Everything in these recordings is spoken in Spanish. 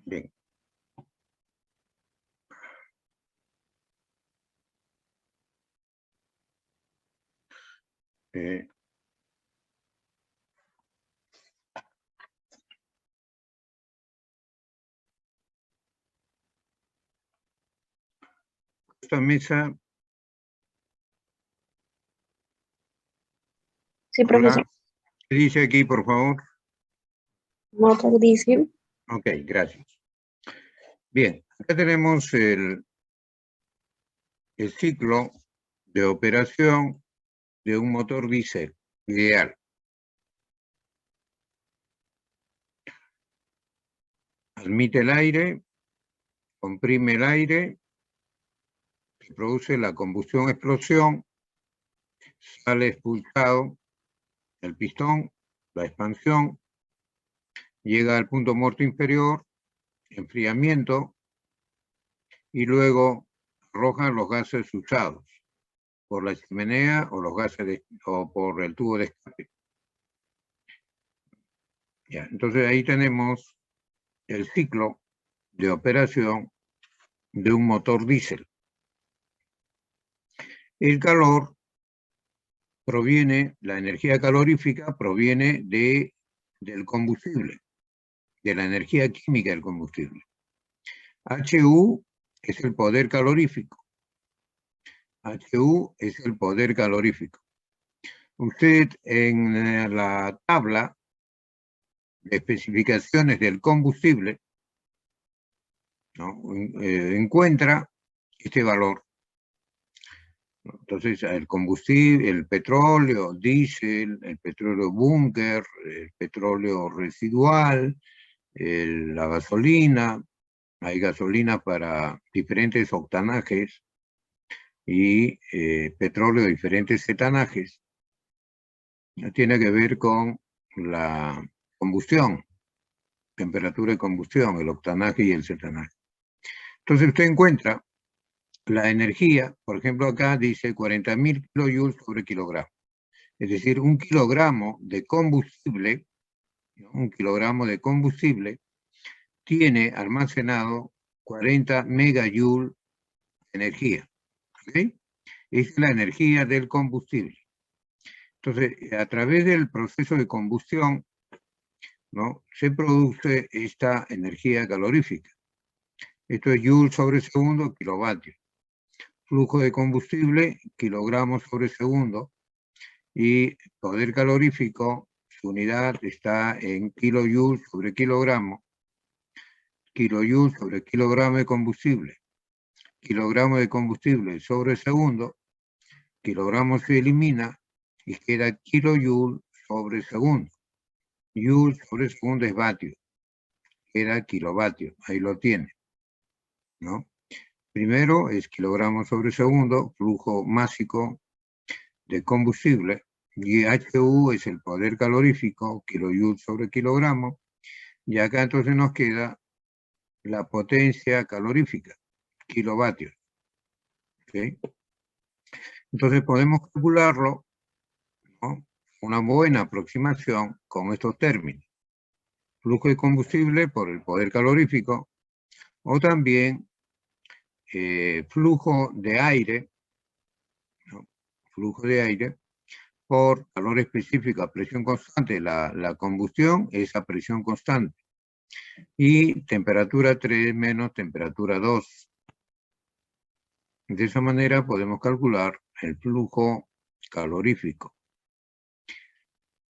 Bien. Esta mesa. Sí, profesor. ¿Qué dice aquí, por favor? Motor diésel. Ok, gracias. Bien, acá tenemos el ciclo de operación de un motor diésel ideal. Admite el aire, comprime el aire, se produce la combustión-explosión, sale expulsado el pistón, la expansión, llega al punto muerto inferior, enfriamiento, y luego arrojan los gases usados por la chimenea o los gases o por el tubo de escape. Ya, entonces ahí tenemos el ciclo de operación de un motor diésel. El calor proviene, la energía calorífica proviene del combustible, de la energía química del combustible. HU es el poder calorífico. HU es el poder calorífico. Usted en la tabla de especificaciones del combustible, ¿no? Encuentra este valor. Entonces, el combustible, el petróleo, diésel, el petróleo búnker, el petróleo residual, la gasolina, hay gasolina para diferentes octanajes y petróleo de diferentes cetanajes. Tiene que ver con la combustión, temperatura de combustión, el octanaje y el cetanaje. Entonces usted encuentra la energía, por ejemplo acá dice 40.000 kilojoules sobre kilogramo. Es decir, un kilogramo de combustible, ¿no? Un kilogramo de combustible tiene almacenado 40 megajoules de energía. ¿Okay? Es la energía del combustible. Entonces, a través del proceso de combustión, ¿no? Se produce esta energía calorífica. Esto es joules sobre segundo, kilovatios. Flujo de combustible, kilogramos sobre segundo. Y poder calorífico, su unidad está en kilojoules sobre kilogramo. Kilojoules sobre kilogramo de combustible. Kilogramo de combustible sobre segundo. Kilogramo se elimina y queda kilojoule sobre segundo. Joule sobre segundo es vatio. Queda kilovatio. Ahí lo tiene, ¿no? Primero es kilogramo sobre segundo, flujo másico de combustible, y HU es el poder calorífico, kilojoule sobre kilogramo, y acá entonces nos queda la potencia calorífica, kilovatios. ¿Okay? Entonces podemos calcularlo, ¿no? Una buena aproximación con estos términos. Flujo de combustible por el poder calorífico, o también flujo de aire, ¿no? Flujo de aire por calor específico a presión constante. La combustión es a presión constante. Y temperatura 3 menos temperatura 2. De esa manera podemos calcular el flujo calorífico.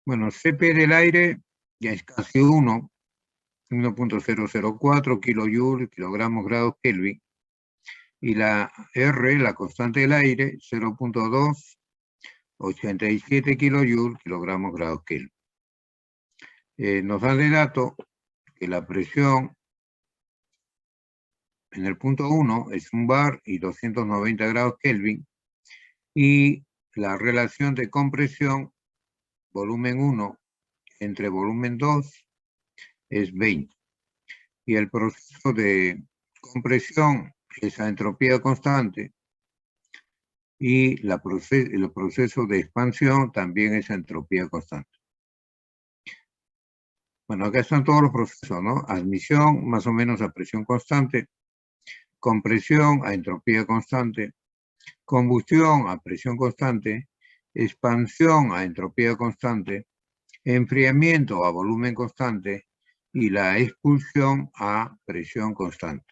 Bueno, CP del aire ya es casi 1.004 kilojoules, kilogramos grados Kelvin. Y la R, la constante del aire, 0.287 kilojoules, kilogramos grados Kelvin. Nos dan de dato que la presión en el punto 1 es 1 bar y 290 grados Kelvin, y la relación de compresión volumen 1 entre volumen 2 es 20. Y el proceso de compresión es a entropía constante, y el proceso de expansión también es a entropía constante. Bueno, acá están todos los procesos, ¿no? Admisión, más o menos a presión constante, compresión a entropía constante, combustión a presión constante, expansión a entropía constante, enfriamiento a volumen constante y la expulsión a presión constante.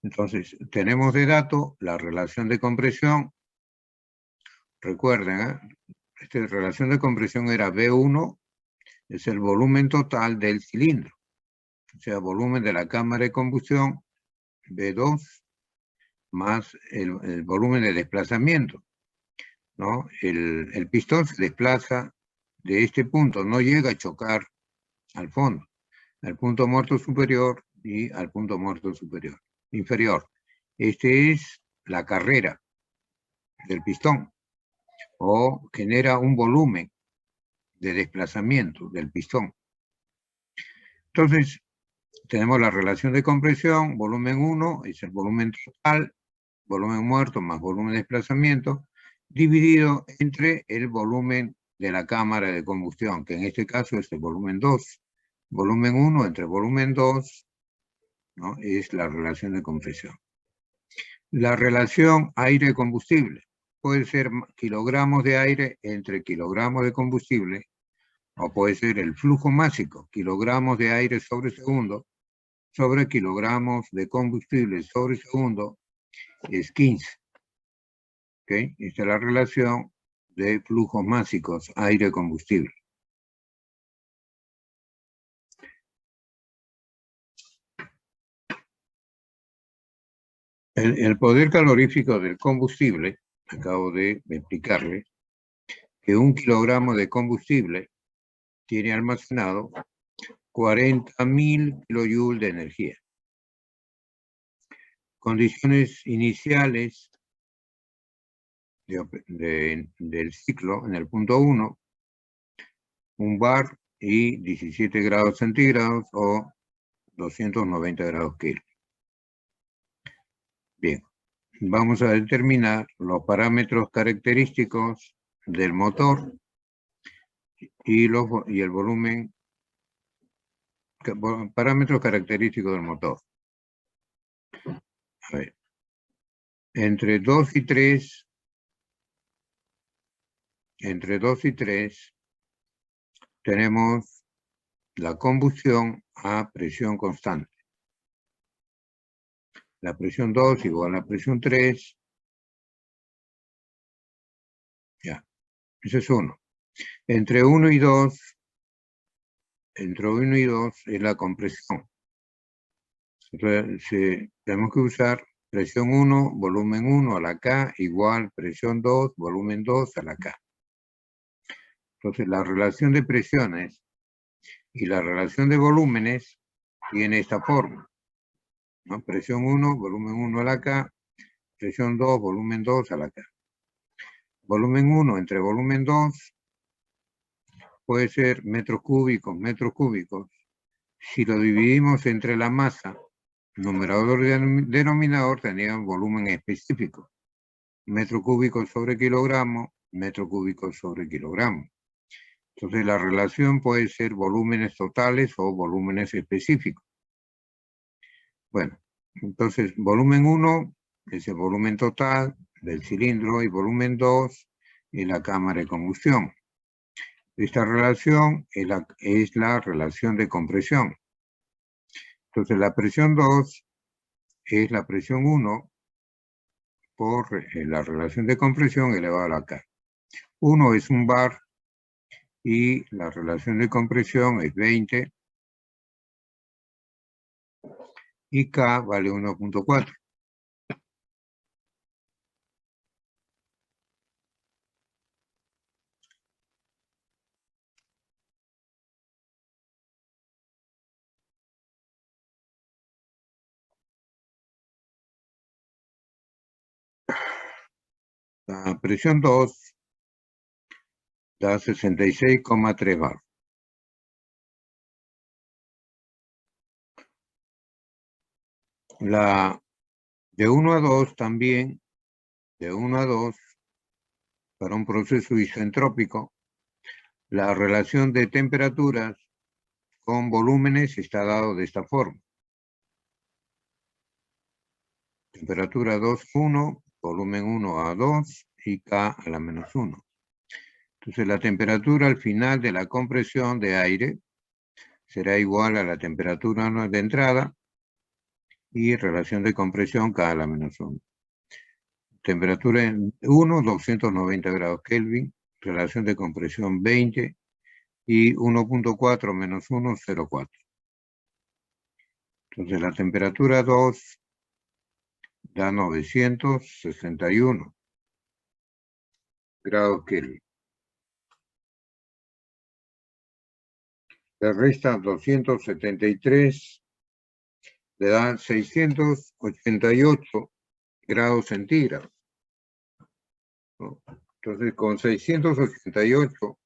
Entonces, tenemos de dato la relación de compresión. Recuerden, esta relación de compresión era V1, es el volumen total del cilindro. O sea, volumen de la cámara de combustión, V2, más el volumen de desplazamiento, ¿no? El pistón se desplaza de este punto, no llega a chocar al fondo, al punto muerto superior y al punto muerto inferior. Este es la carrera del pistón, o genera un volumen de desplazamiento del pistón. Entonces, tenemos la relación de compresión, volumen 1 es el volumen total, volumen muerto más volumen de desplazamiento, dividido entre el volumen de la cámara de combustión, que en este caso es el volumen 2. Volumen 1 entre volumen 2, ¿no? Es la relación de compresión. La relación aire-combustible puede ser kilogramos de aire entre kilogramos de combustible, o puede ser el flujo másico, kilogramos de aire sobre segundo, sobre kilogramos de combustible sobre segundo, es 15. ¿Okay? Esta es la relación de flujos másicos, aire-combustible. El poder calorífico del combustible, acabo de explicarle, que 1 kilogramo de combustible tiene almacenado 40.000 kilojoules de energía. Condiciones iniciales del ciclo, en el punto 1, un bar y 17 grados centígrados o 290 grados Kelvin. Bien, vamos a determinar los parámetros característicos del motor y el volumen, parámetros característicos del motor. A ver, entre 2 y 3, tenemos la combustión a presión constante. La presión 2 igual a la presión 3. Ya, ese es 1. Entre 1 y 2 es la compresión. Entonces, tenemos que usar presión 1, volumen 1 a la K, igual presión 2, volumen 2 a la K. Entonces, la relación de presiones y la relación de volúmenes tiene esta forma, ¿no? Presión 1, volumen 1 a la K, presión 2, volumen 2 a la K. Volumen 1 entre volumen 2 puede ser metros cúbicos. Si lo dividimos entre la masa, numerador y denominador, tenían volumen específico. Metro cúbico sobre kilogramo, metro cúbico sobre kilogramo. Entonces la relación puede ser volúmenes totales o volúmenes específicos. Bueno, entonces volumen 1 es el volumen total del cilindro y volumen 2 es la cámara de combustión. Esta relación es la relación de compresión. Entonces la presión 2 es la presión 1 por la relación de compresión elevado a la K. 1 es un bar y la relación de compresión es 20 y K vale 1.4. La presión 2 da 66,3 bar. De 1 a 2 también, de 1 a 2, para un proceso isentrópico, La relación de temperaturas con volúmenes está dado de esta forma. Temperatura 2, 1, volumen 1 a 2 y K a la menos 1. Entonces la temperatura al final de la compresión de aire será igual a la temperatura de entrada y relación de compresión K a la menos 1. Temperatura 1, 290 grados Kelvin, relación de compresión 20 y 1.4 menos 1, 0.4. Entonces la temperatura 2 da 961 grados Kelvin. Le resta 273, le dan 688 grados centígrados, ¿no? Entonces, con 688,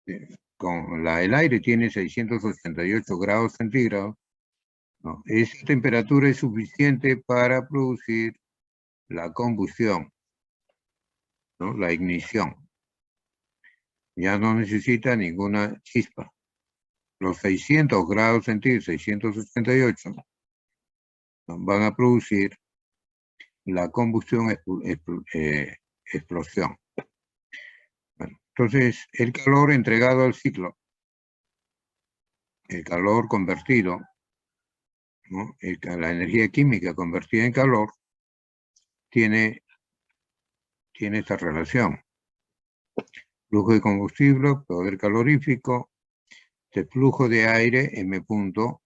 el aire tiene 688 grados centígrados, ¿no? Esa temperatura es suficiente para producir la combustión, ¿no? La ignición. Ya no necesita ninguna chispa. Los 600 grados centígrados, 688, van a producir la combustión, explosión. Bueno, entonces, el calor entregado al ciclo, el calor convertido, ¿no? La energía química convertida en calor, tiene esta relación. Flujo de combustible, poder calorífico, de flujo de aire, M punto,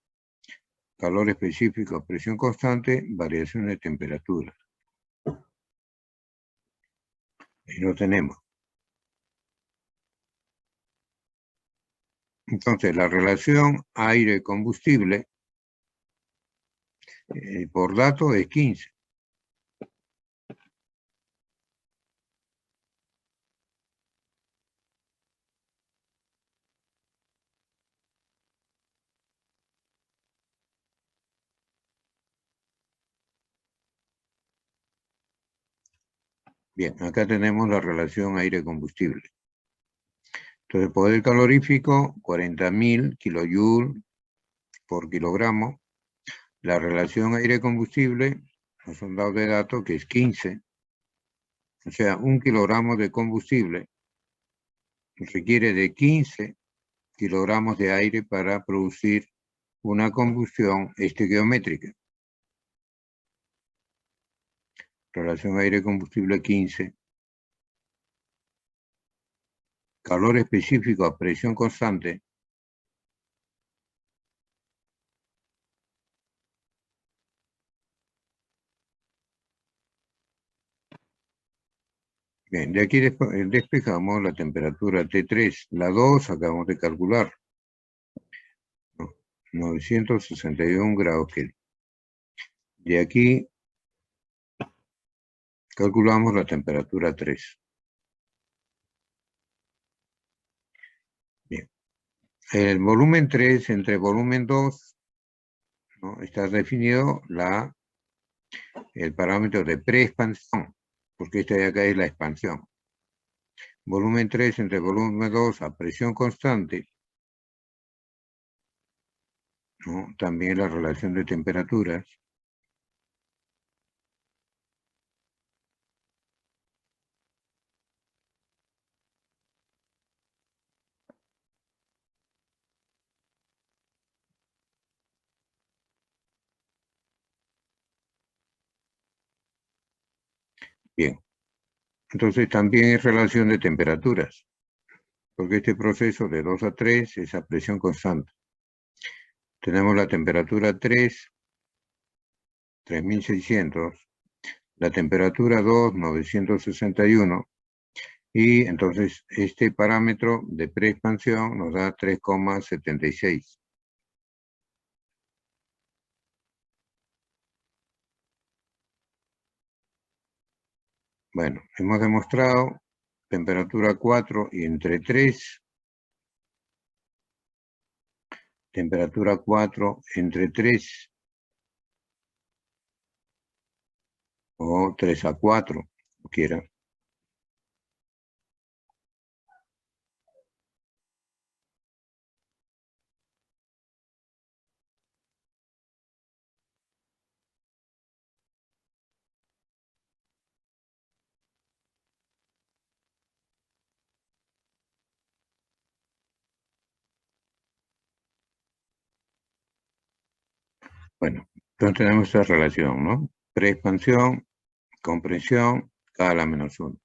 calor específico, presión constante, variación de temperatura. Ahí lo tenemos. Entonces, la relación aire-combustible, por dato, es 15. Bien, acá tenemos la relación aire-combustible. Entonces, poder calorífico, 40.000 kilojoules por kilogramo. La relación aire-combustible, nos han dado de dato que es 15. O sea, 1 kilogramo de combustible requiere de 15 kilogramos de aire para producir una combustión estequiométrica. Relación aire-combustible 15. Calor específico a presión constante. Bien, de aquí despejamos la temperatura T3. La 2 acabamos de calcular. 961 grados Kelvin. De aquí calculamos la temperatura 3. Bien. El volumen 3 entre volumen 2, ¿no? Está definido el parámetro de preexpansión, porque esta de acá es la expansión. Volumen 3 entre volumen 2 a presión constante, ¿no? También la relación de temperaturas. Bien. Entonces también es relación de temperaturas, porque este proceso de 2 a 3 es a presión constante. Tenemos la temperatura 3, 3600, la temperatura 2, 961, y entonces este parámetro de preexpansión nos da 3,76. Bueno, hemos demostrado temperatura 4 y entre 3, temperatura 4 entre 3, o 3 a 4, como quiera. Bueno, entonces tenemos esta relación, ¿no? Preexpansión, compresión, K a la menos 1.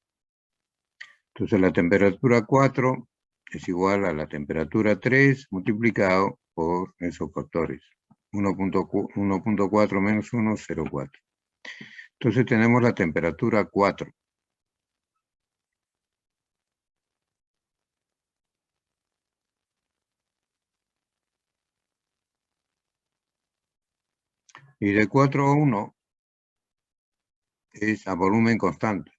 Entonces la temperatura 4 es igual a la temperatura 3 multiplicado por esos factores. 1.4 menos 1, 0.4. Entonces tenemos la temperatura 4. Y de 4 a 1 es a volumen constante.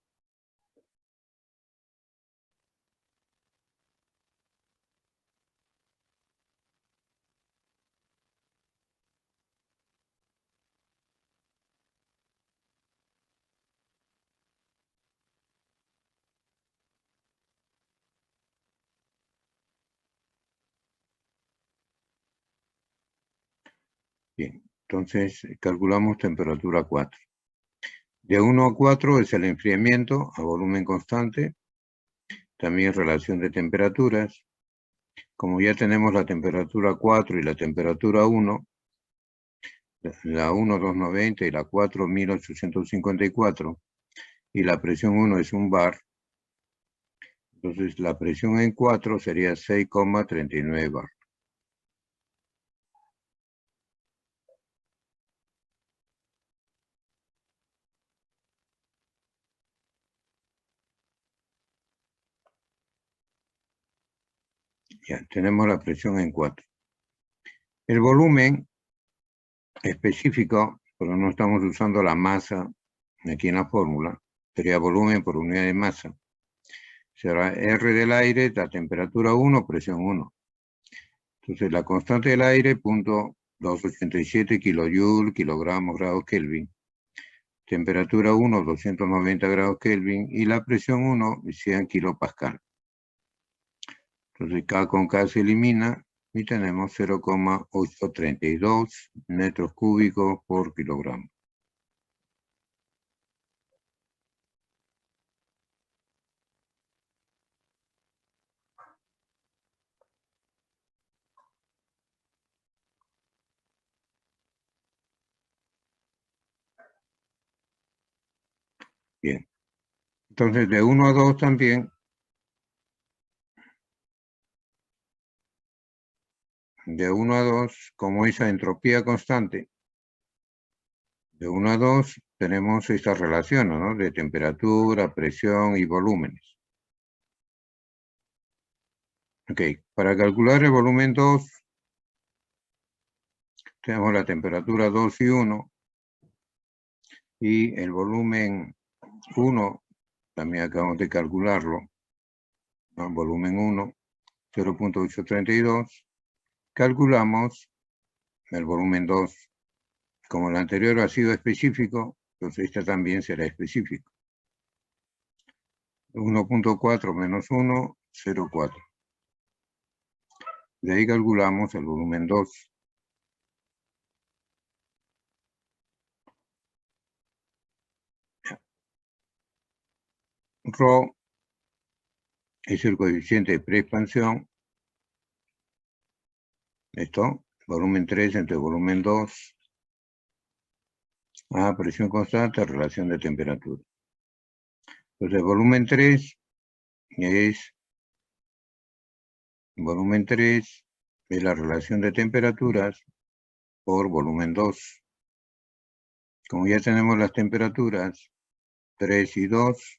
Bien, entonces calculamos temperatura 4. De 1 a 4 es el enfriamiento a volumen constante, también relación de temperaturas. Como ya tenemos la temperatura 4 y la temperatura 1, la 1 290 y la 4 1854, y la presión 1 es un bar, entonces la presión en 4 sería 6,39 bar. Ya, tenemos la presión en 4. El volumen específico, pero no estamos usando la masa aquí en la fórmula, sería volumen por unidad de masa. Será R del aire, la temperatura 1, presión 1. Entonces la constante del aire, 0.287 kilojoule, kilogramos, grados Kelvin. Temperatura 1, 290 grados Kelvin. Y la presión 1, 100 kilopascal. Entonces K con K se elimina y tenemos 0,832 metros cúbicos por kilogramo. Bien. Entonces de 1 a 2 también. De 1 a 2, como esa entropía constante, de 1 a 2 tenemos esta relación, ¿no? De temperatura, presión y volúmenes. Ok, para calcular el volumen 2, tenemos la temperatura 2 y 1, y el volumen 1, también acabamos de calcularlo, ¿no? Volumen 1, 0.832, calculamos el volumen 2. Como el anterior ha sido específico, entonces este también será específico. 1.4 menos 1, 0.4. De ahí calculamos el volumen 2. Rho es el coeficiente de preexpansión. Esto, volumen 3 entre volumen 2. A presión constante, relación de temperatura. Entonces, volumen 3 es la relación de temperaturas por volumen 2. Como ya tenemos las temperaturas 3 y 2,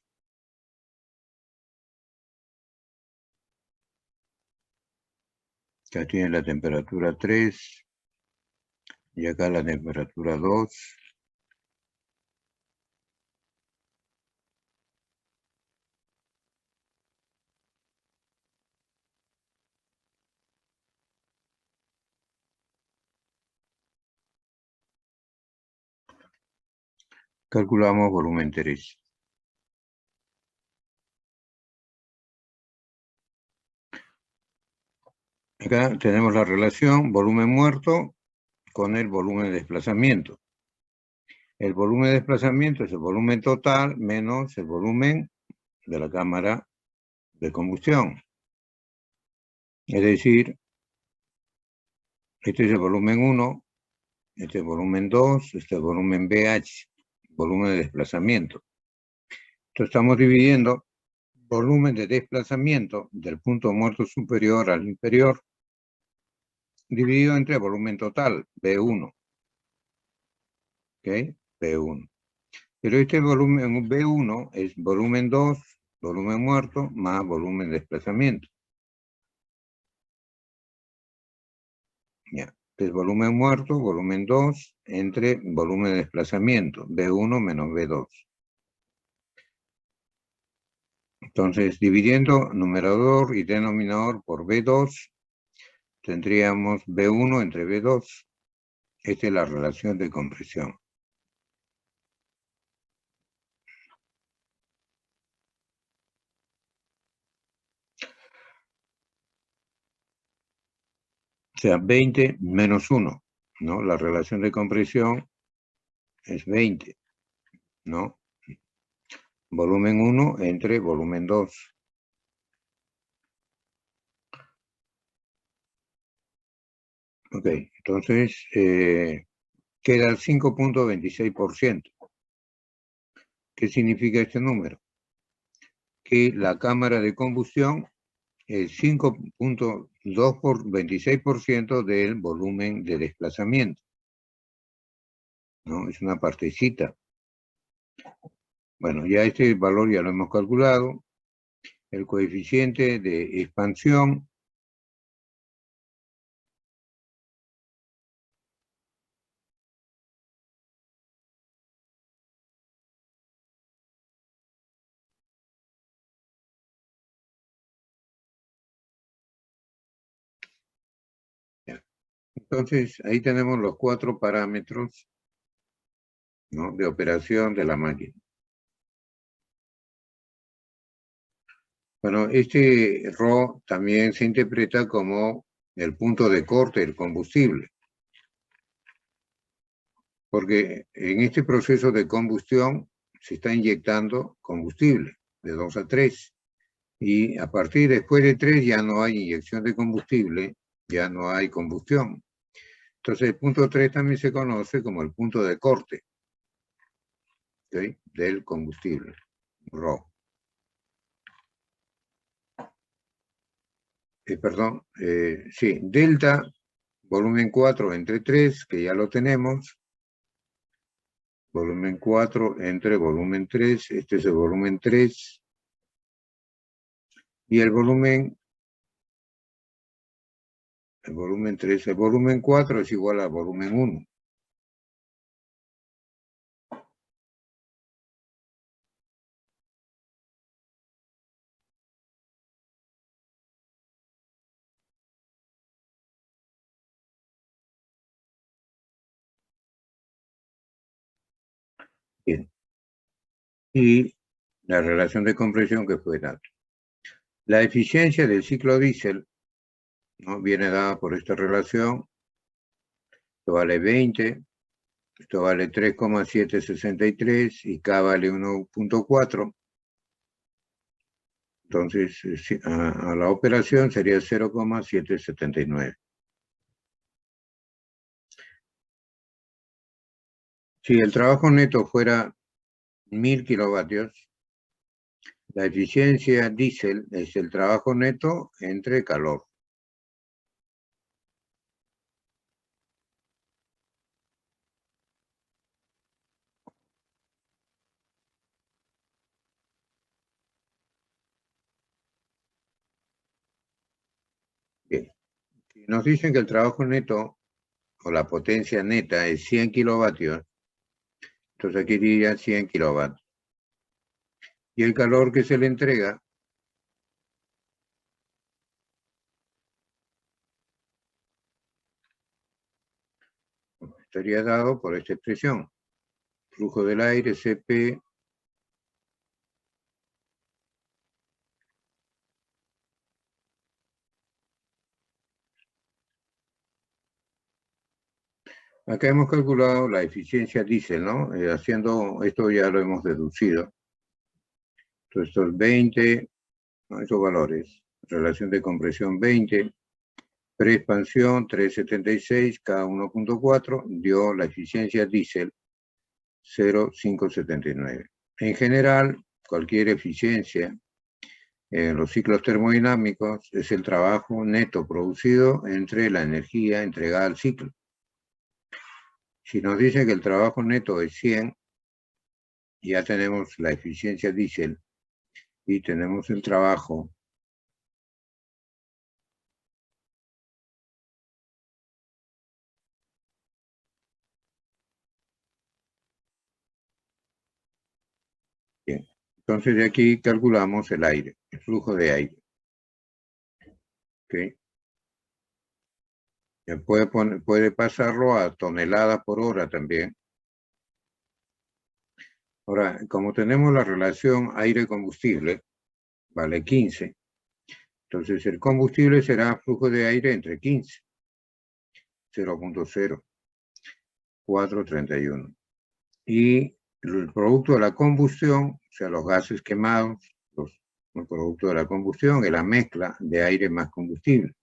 ya tiene la temperatura 3 y acá la temperatura 2. Calculamos volumen 3. Acá tenemos la relación volumen muerto con el volumen de desplazamiento. El volumen de desplazamiento es el volumen total menos el volumen de la cámara de combustión. Es decir, este es el volumen 1 Este es volumen 2, este es volumen BH, volumen de desplazamiento. Entonces estamos dividiendo volumen de desplazamiento del punto muerto superior al inferior, dividido entre volumen total, B1. ¿Ok? B1. Pero este volumen B1 es volumen 2, volumen muerto, más volumen de desplazamiento. Ya. Es volumen muerto, volumen 2, entre volumen de desplazamiento, B1 menos B2. Entonces, dividiendo numerador y denominador por B2, tendríamos B1 entre B2. Esta es la relación de compresión. O sea, 20 menos 1, ¿no? La relación de compresión es 20, ¿no? Volumen 1 entre volumen 2. Ok, entonces queda el 5.26%. ¿Qué significa este número? Que la cámara de combustión es 5.26% del volumen de desplazamiento, ¿no? Es una partecita. Bueno, ya este valor ya lo hemos calculado. El coeficiente de expansión entonces, ahí tenemos los 4 parámetros, ¿no?, de operación de la máquina. Bueno, este ρ también se interpreta como el punto de corte del combustible, porque en este proceso de combustión se está inyectando combustible de 2 a 3, y a partir después de 3 ya no hay inyección de combustible, ya no hay combustión. Entonces el punto 3 también se conoce como el punto de corte, ¿okay?, del combustible, ρ. Sí, delta, volumen 4 entre 3, que ya lo tenemos. Volumen 4 entre volumen 3, este es el volumen 3. Y el volumen 3, el volumen 4 es igual al volumen 1. Bien. Y la relación de compresión que fue dada. La eficiencia del ciclo diésel, ¿no?, viene dada por esta relación. Esto vale 20, esto vale 3,763 y K vale 1.4. Entonces, a la operación sería 0,779. Si el trabajo neto fuera 1000 kilovatios, la eficiencia diésel es el trabajo neto entre calor. Bien. Si nos dicen que el trabajo neto o la potencia neta es 100 kilovatios, entonces aquí diría 100 kilovatios. Y el calor que se le entrega estaría dado por esta expresión. Flujo del aire, Cp, acá hemos calculado la eficiencia diésel, ¿no? Haciendo esto ya lo hemos deducido. Entonces, estos 20, ¿no?, esos valores. Relación de compresión 20. Preexpansión 376 K1.4 dio la eficiencia diésel 0,579. En general, cualquier eficiencia en los ciclos termodinámicos es el trabajo neto producido entre la energía entregada al ciclo. Si nos dice que el trabajo neto es 100, ya tenemos la eficiencia diésel y tenemos el trabajo bien. Entonces de aquí calculamos el aire, el flujo de aire. ¿Okay? Puede pasarlo a toneladas por hora también. Ahora, como tenemos la relación aire-combustible, vale 15. Entonces el combustible será flujo de aire entre 15, 0.0431. Y el producto de la combustión, o sea, los gases quemados, el producto de la combustión es la mezcla de aire más combustible.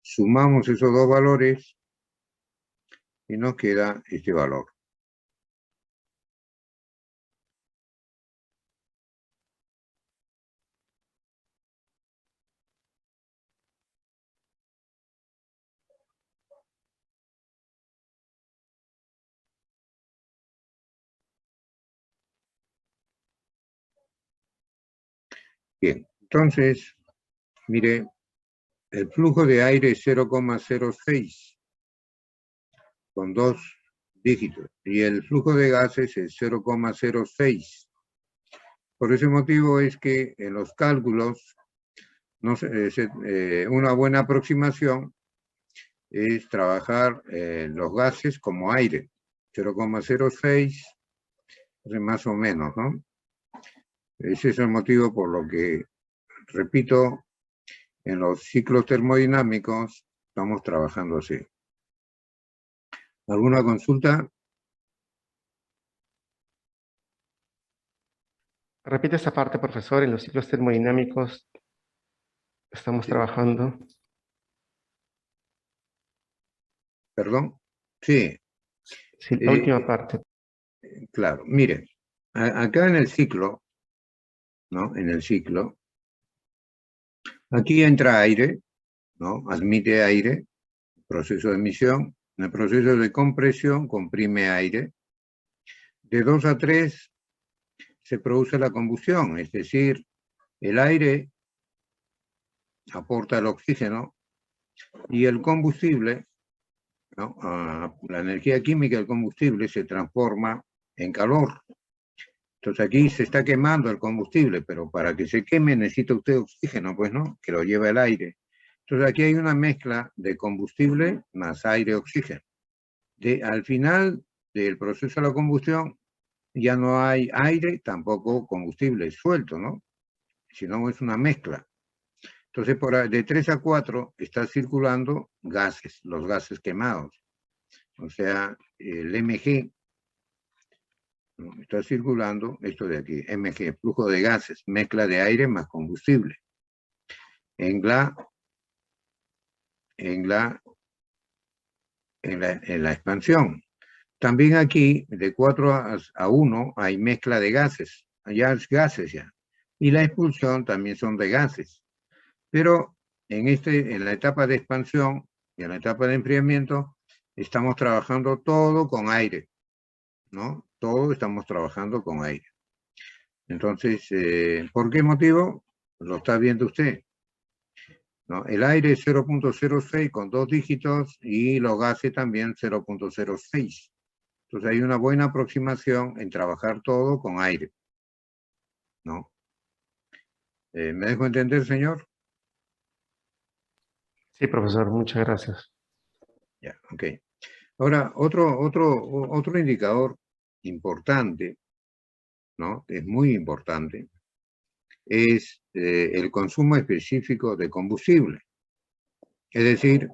Sumamos esos dos valores y nos queda este valor. Bien, entonces, mire, el flujo de aire es 0,06 con 2 dígitos y el flujo de gases es 0,06. Por ese motivo es que en los cálculos una buena aproximación es trabajar los gases como aire, 0,06, más o menos, ¿no? Ese es el motivo por lo que, repito, en los ciclos termodinámicos estamos trabajando así. ¿Alguna consulta? Repite esa parte, profesor. En los ciclos termodinámicos estamos trabajando. ¿Perdón? Sí. Sí, la última parte. Claro, mire, acá en el ciclo, ¿no? En el ciclo, aquí entra aire, ¿no? Admite aire, proceso de emisión. En el proceso de compresión comprime aire. De 2 a 3 se produce la combustión, es decir, el aire aporta el oxígeno y el combustible, ¿no? La energía química del combustible se transforma en calor. Entonces aquí se está quemando el combustible, pero para que se queme necesita usted oxígeno, pues, ¿no? Que lo lleva el aire. Entonces aquí hay una mezcla de combustible más aire-oxígeno. Al final del proceso de la combustión ya no hay aire, tampoco combustible suelto, ¿no? Sino es una mezcla. Entonces de 3 a 4 está circulando gases, los gases quemados. O sea, el MG, ¿no? Está circulando esto de aquí, MG, flujo de gases, mezcla de aire más combustible. En la expansión. También aquí, de 4 a 1, hay mezcla de gases. Allá es gases ya. Y la expulsión también son de gases. Pero en la etapa de expansión y en la etapa de enfriamiento, estamos trabajando todo con aire, ¿no? Todo estamos trabajando con aire. Entonces, ¿por qué motivo? Lo está viendo usted, ¿no? El aire es 0.06 con 2 dígitos y los gases también 0.06. Entonces hay una buena aproximación en trabajar todo con aire, ¿no? ¿Me dejo entender, señor? Sí, profesor, muchas gracias. Ya, ok. Ahora, otro indicador importante, ¿no? Es muy importante, es el consumo específico de combustible. Es decir,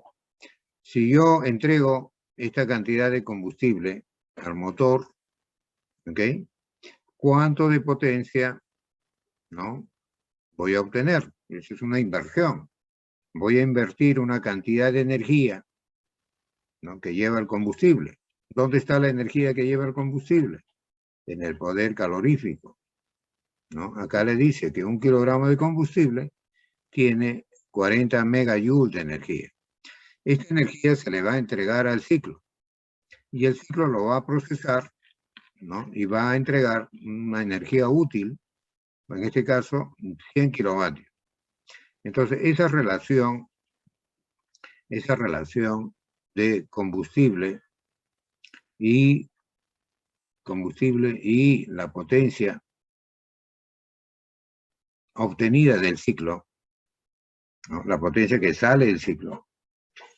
si yo entrego esta cantidad de combustible al motor, ¿ok? ¿Cuánto de potencia, ¿no? Voy a obtener? Eso es una inversión. voy a invertir una cantidad de energía, ¿no?, que lleva el combustible. ¿Dónde está la energía que lleva el combustible? En el poder calorífico, ¿no? Acá le dice que 1 kilogramo de combustible tiene 40 megajoules de energía. Esta energía se le va a entregar al ciclo y el ciclo lo va a procesar, ¿no?, y va a entregar una energía útil, en este caso 100 kilovatios. Entonces, esa relación de combustible y la potencia obtenida del ciclo, ¿no?, la potencia que sale del ciclo,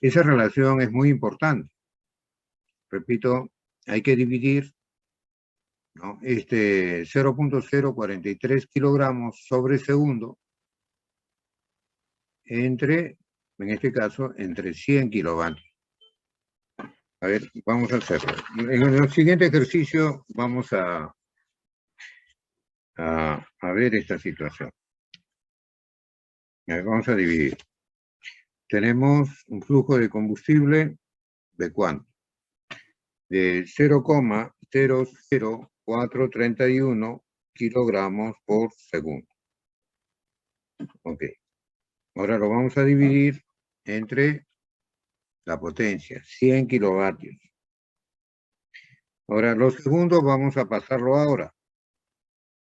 esa relación es muy importante. Repito, hay que dividir, ¿no?, 0.043 kilogramos sobre segundo entre, en este caso, entre 100 kilovatios. A ver, vamos a hacerlo. En el siguiente ejercicio vamos a ver esta situación. A ver, vamos a dividir. Tenemos un flujo de combustible de ¿cuánto? De 0,00431 kilogramos por segundo. Ok. Ahora lo vamos a dividir entre la potencia, 100 kilovatios. Ahora, los segundos vamos a pasarlo ahora.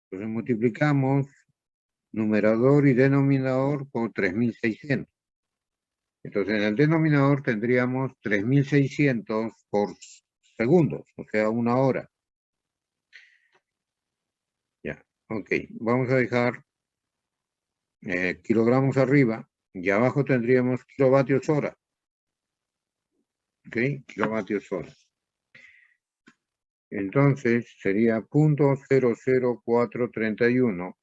Entonces multiplicamos numerador y denominador por 3600. Entonces en el denominador tendríamos 3600 por segundos, o sea, 1 hora. Ya, ok. Vamos a dejar kilogramos arriba y abajo tendríamos kilovatios hora. Ok, kilovatios hora. Entonces sería 0.00431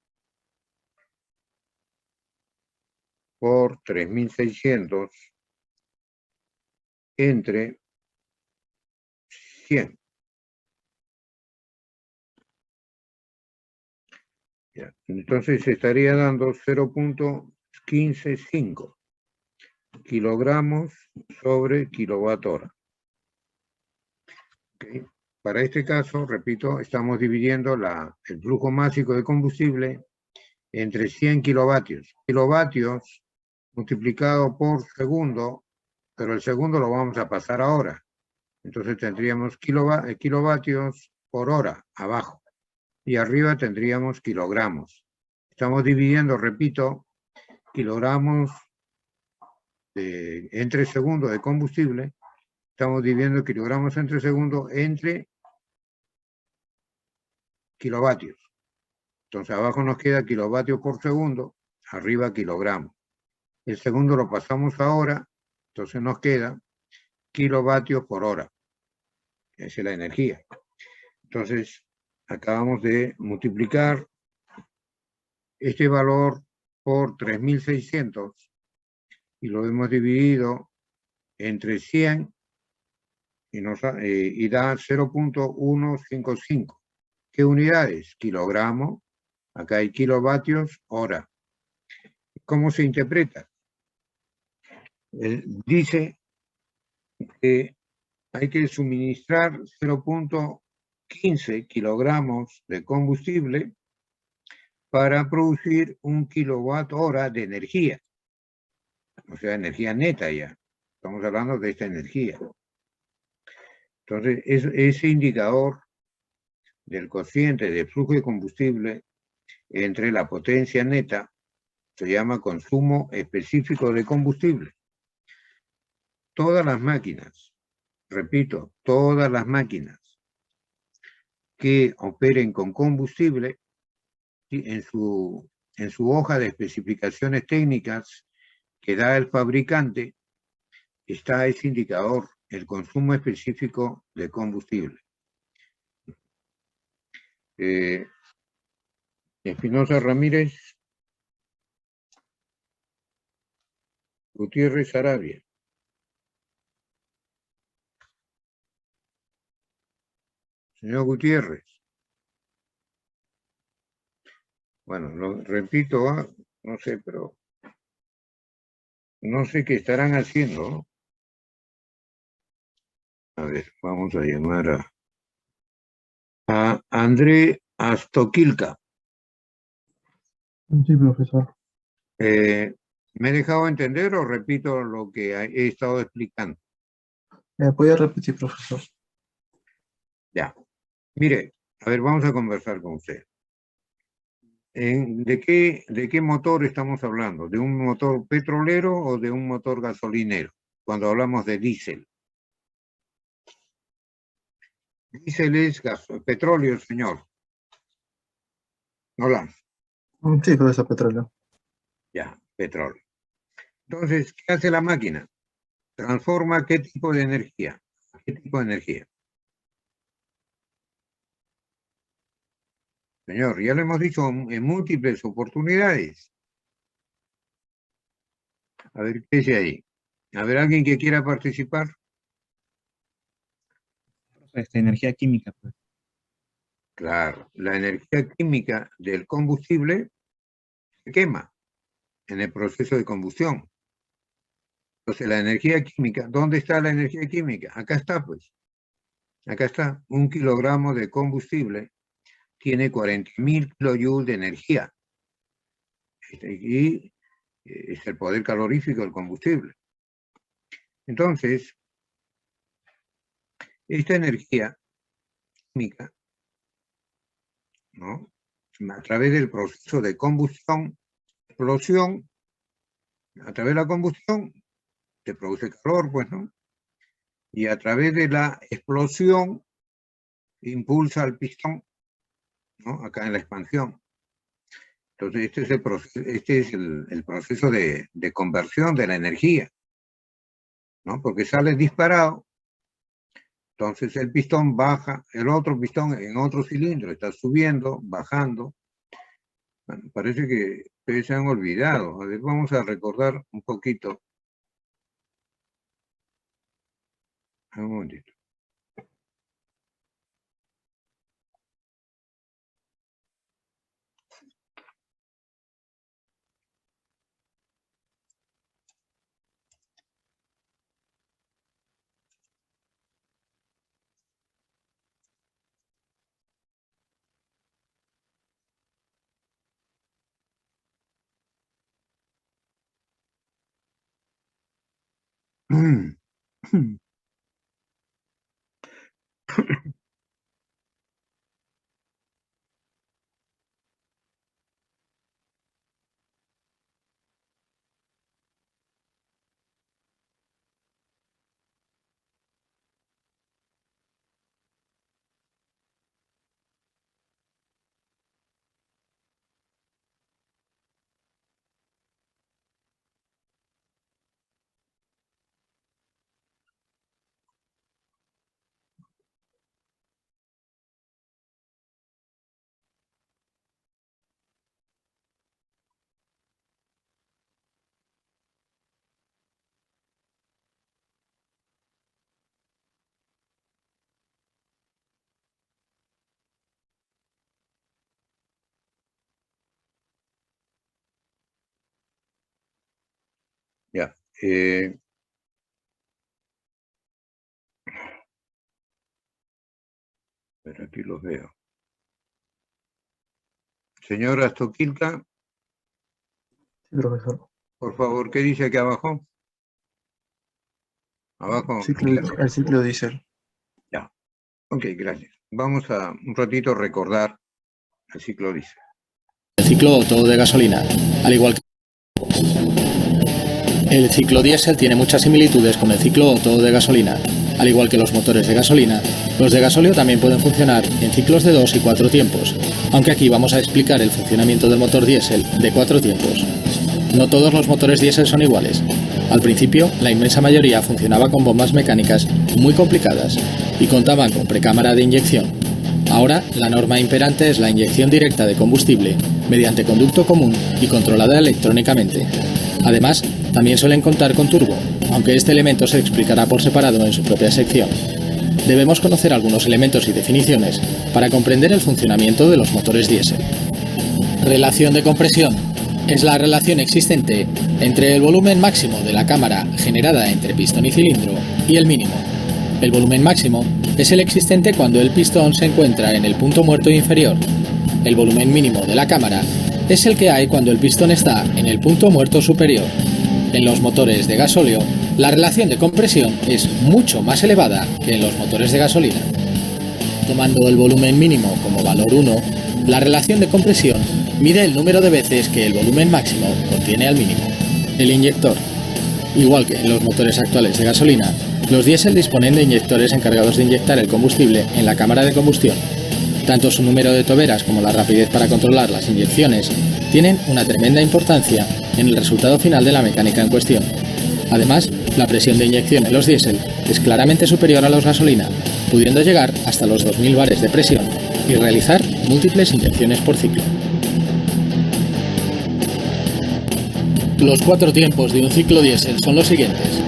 por 3600 entre 100. Ya. Entonces estaría dando 0.155 kilogramos sobre kilowatt hora. Okay. Para este caso, repito, estamos dividiendo el flujo másico de combustible entre 100 kilovatios. Kilovatios multiplicado por segundo, pero el segundo lo vamos a pasar ahora. Entonces tendríamos kilovatios por hora abajo y arriba tendríamos kilogramos. Estamos dividiendo, repito, kilogramos entre segundo de combustible. Estamos dividiendo kilogramos entre segundo entre kilovatios. Entonces abajo nos queda kilovatios por segundo, arriba kilogramos. El segundo lo pasamos ahora, entonces nos queda kilovatios por hora. Esa es la energía. Entonces acabamos de multiplicar este valor por 3600 y lo hemos dividido entre 100 y da 0.155. ¿Qué unidades? Kilogramo. Acá hay kilovatios hora. ¿Cómo se interpreta? Dice que hay que suministrar 0.15 kilogramos de combustible para producir 1 kilowatt hora de energía. O sea, energía neta ya. Estamos hablando de esta energía. Entonces, ese indicador del cociente de flujo de combustible entre la potencia neta se llama consumo específico de combustible. Todas las máquinas, repito, todas las máquinas que operen con combustible, en su hoja de especificaciones técnicas que da el fabricante, está ese indicador, el consumo específico de combustible. Espinosa Ramírez, Gutiérrez Arabia. Señor Gutiérrez. Bueno, lo repito, no sé, pero no sé qué estarán haciendo, ¿no? A ver, vamos a llamar a André Astoquilca. Sí, profesor. ¿Me he dejado entender o repito lo que he estado explicando? ¿Puede repetir, profesor? Ya. Mire, a ver, vamos a conversar con usted. ¿De qué motor estamos hablando? ¿De un motor petrolero o de un motor gasolinero? Cuando hablamos de diésel. Diésel es petróleo, señor. Hola. Sí, profesor, petróleo. Ya, petróleo. Entonces, ¿qué hace la máquina? Transforma ¿qué tipo de energía? ¿Qué tipo de energía? Señor, ya lo hemos dicho en múltiples oportunidades. A ver, ¿qué dice ahí? A ver, ¿alguien que quiera participar? Energía química, pues. Claro, la energía química del combustible se quema en el proceso de combustión. Entonces, la energía química, ¿dónde está la energía química? Acá está, pues. Acá está. 1 kilogramo de combustible tiene 40.000 kilojoules de energía. Y es el poder calorífico del combustible. Entonces, esta energía química, ¿no? A través del proceso de combustión, explosión, a través de la combustión se produce calor, pues, ¿no? Y a través de la explosión impulsa al pistón, ¿no? Acá en la expansión. Entonces, este es el proceso de conversión de la energía, ¿no? Porque sale disparado, entonces el pistón baja, el otro pistón en otro cilindro está subiendo, bajando. Bueno, parece que ustedes se han olvidado. A ver, vamos a recordar un poquito. Un momentito. Ya. Pero aquí los veo. Señora Stoquilca, Sí, profesor. por favor, ¿qué dice aquí abajo? Abajo. El ciclo diésel. Ya. Ok, gracias. Vamos a un ratito recordar el ciclo diésel. El ciclo Otto de gasolina, al igual que el ciclo diésel tiene muchas similitudes con el ciclo Otto de gasolina. Al igual que los motores de gasolina, los de gasóleo también pueden funcionar en ciclos de 2 y 4 tiempos, aunque aquí vamos a explicar el funcionamiento del motor diésel de 4 tiempos. No todos los motores diésel son iguales. Al principio, la inmensa mayoría funcionaba con bombas mecánicas muy complicadas y contaban con precámara de inyección. Ahora, la norma imperante es la inyección directa de combustible mediante conducto común y controlada electrónicamente. Además, también suelen contar con turbo, aunque este elemento se explicará por separado en su propia sección. Debemos conocer algunos elementos y definiciones para comprender el funcionamiento de los motores diésel. Relación de compresión. es la relación existente entre el volumen máximo de la cámara generada entre pistón y cilindro y el mínimo. El volumen máximo es el existente cuando el pistón se encuentra en el punto muerto inferior. El volumen mínimo de la cámara es el que hay cuando el pistón está en el punto muerto superior. En los motores de gasóleo, la relación de compresión es mucho más elevada que en los motores de gasolina. Tomando el volumen mínimo como valor 1, la relación de compresión mide el número de veces que el volumen máximo contiene al mínimo. El inyector. Igual que en los motores actuales de gasolina, los diésel disponen de inyectores encargados de inyectar el combustible en la cámara de combustión. Tanto su número de toberas como la rapidez para controlar las inyecciones tienen una tremenda importancia en el resultado final de la mecánica en cuestión. Además, la presión de inyección en los diésel es claramente superior a los gasolina, pudiendo llegar hasta los 2000 bares de presión y realizar múltiples inyecciones por ciclo. Los 4 tiempos de un ciclo diésel son los siguientes.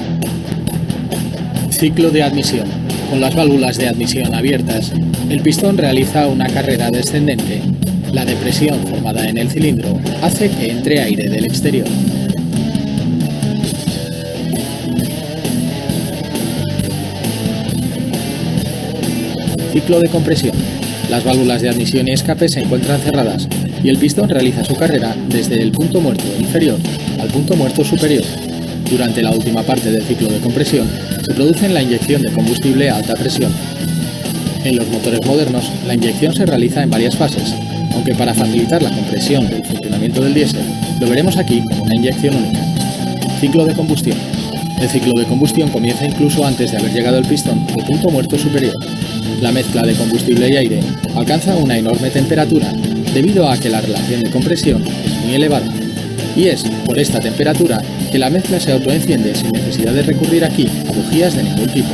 Ciclo de admisión. Con las válvulas de admisión abiertas, el pistón realiza una carrera descendente. La depresión formada en el cilindro hace que entre aire del exterior. Ciclo de compresión. Las válvulas de admisión y escape se encuentran cerradas y el pistón realiza su carrera desde el punto muerto inferior al punto muerto superior. Durante la última parte del ciclo de compresión se produce la inyección de combustible a alta presión. En los motores modernos, la inyección se realiza en varias fases, aunque para facilitar la comprensión del funcionamiento del diésel, lo veremos aquí como una inyección única. Ciclo de combustión. El ciclo de combustión comienza incluso antes de haber llegado el pistón al punto muerto superior. La mezcla de combustible y aire alcanza una enorme temperatura debido a que la relación de compresión es muy elevada. Y es por esta temperatura que la mezcla se autoenciende sin necesidad de recurrir aquí a bujías de ningún tipo.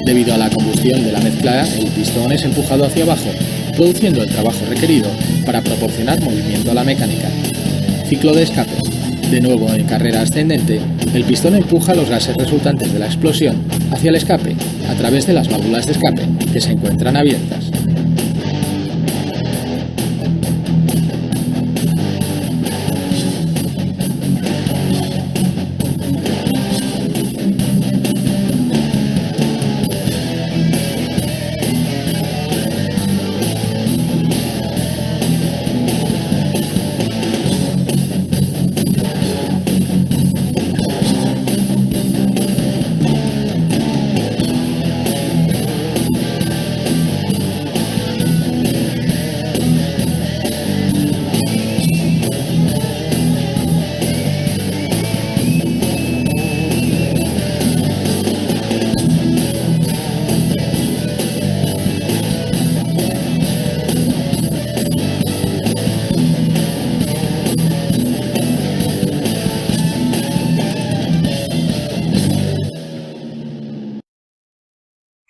Debido a la combustión de la mezcla, el pistón es empujado hacia abajo, produciendo el trabajo requerido para proporcionar movimiento a la mecánica. Ciclo de escape. De nuevo en carrera ascendente, el pistón empuja los gases resultantes de la explosión hacia el escape a través de las válvulas de escape, que se encuentran abiertas.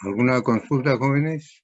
¿Alguna consulta, jóvenes?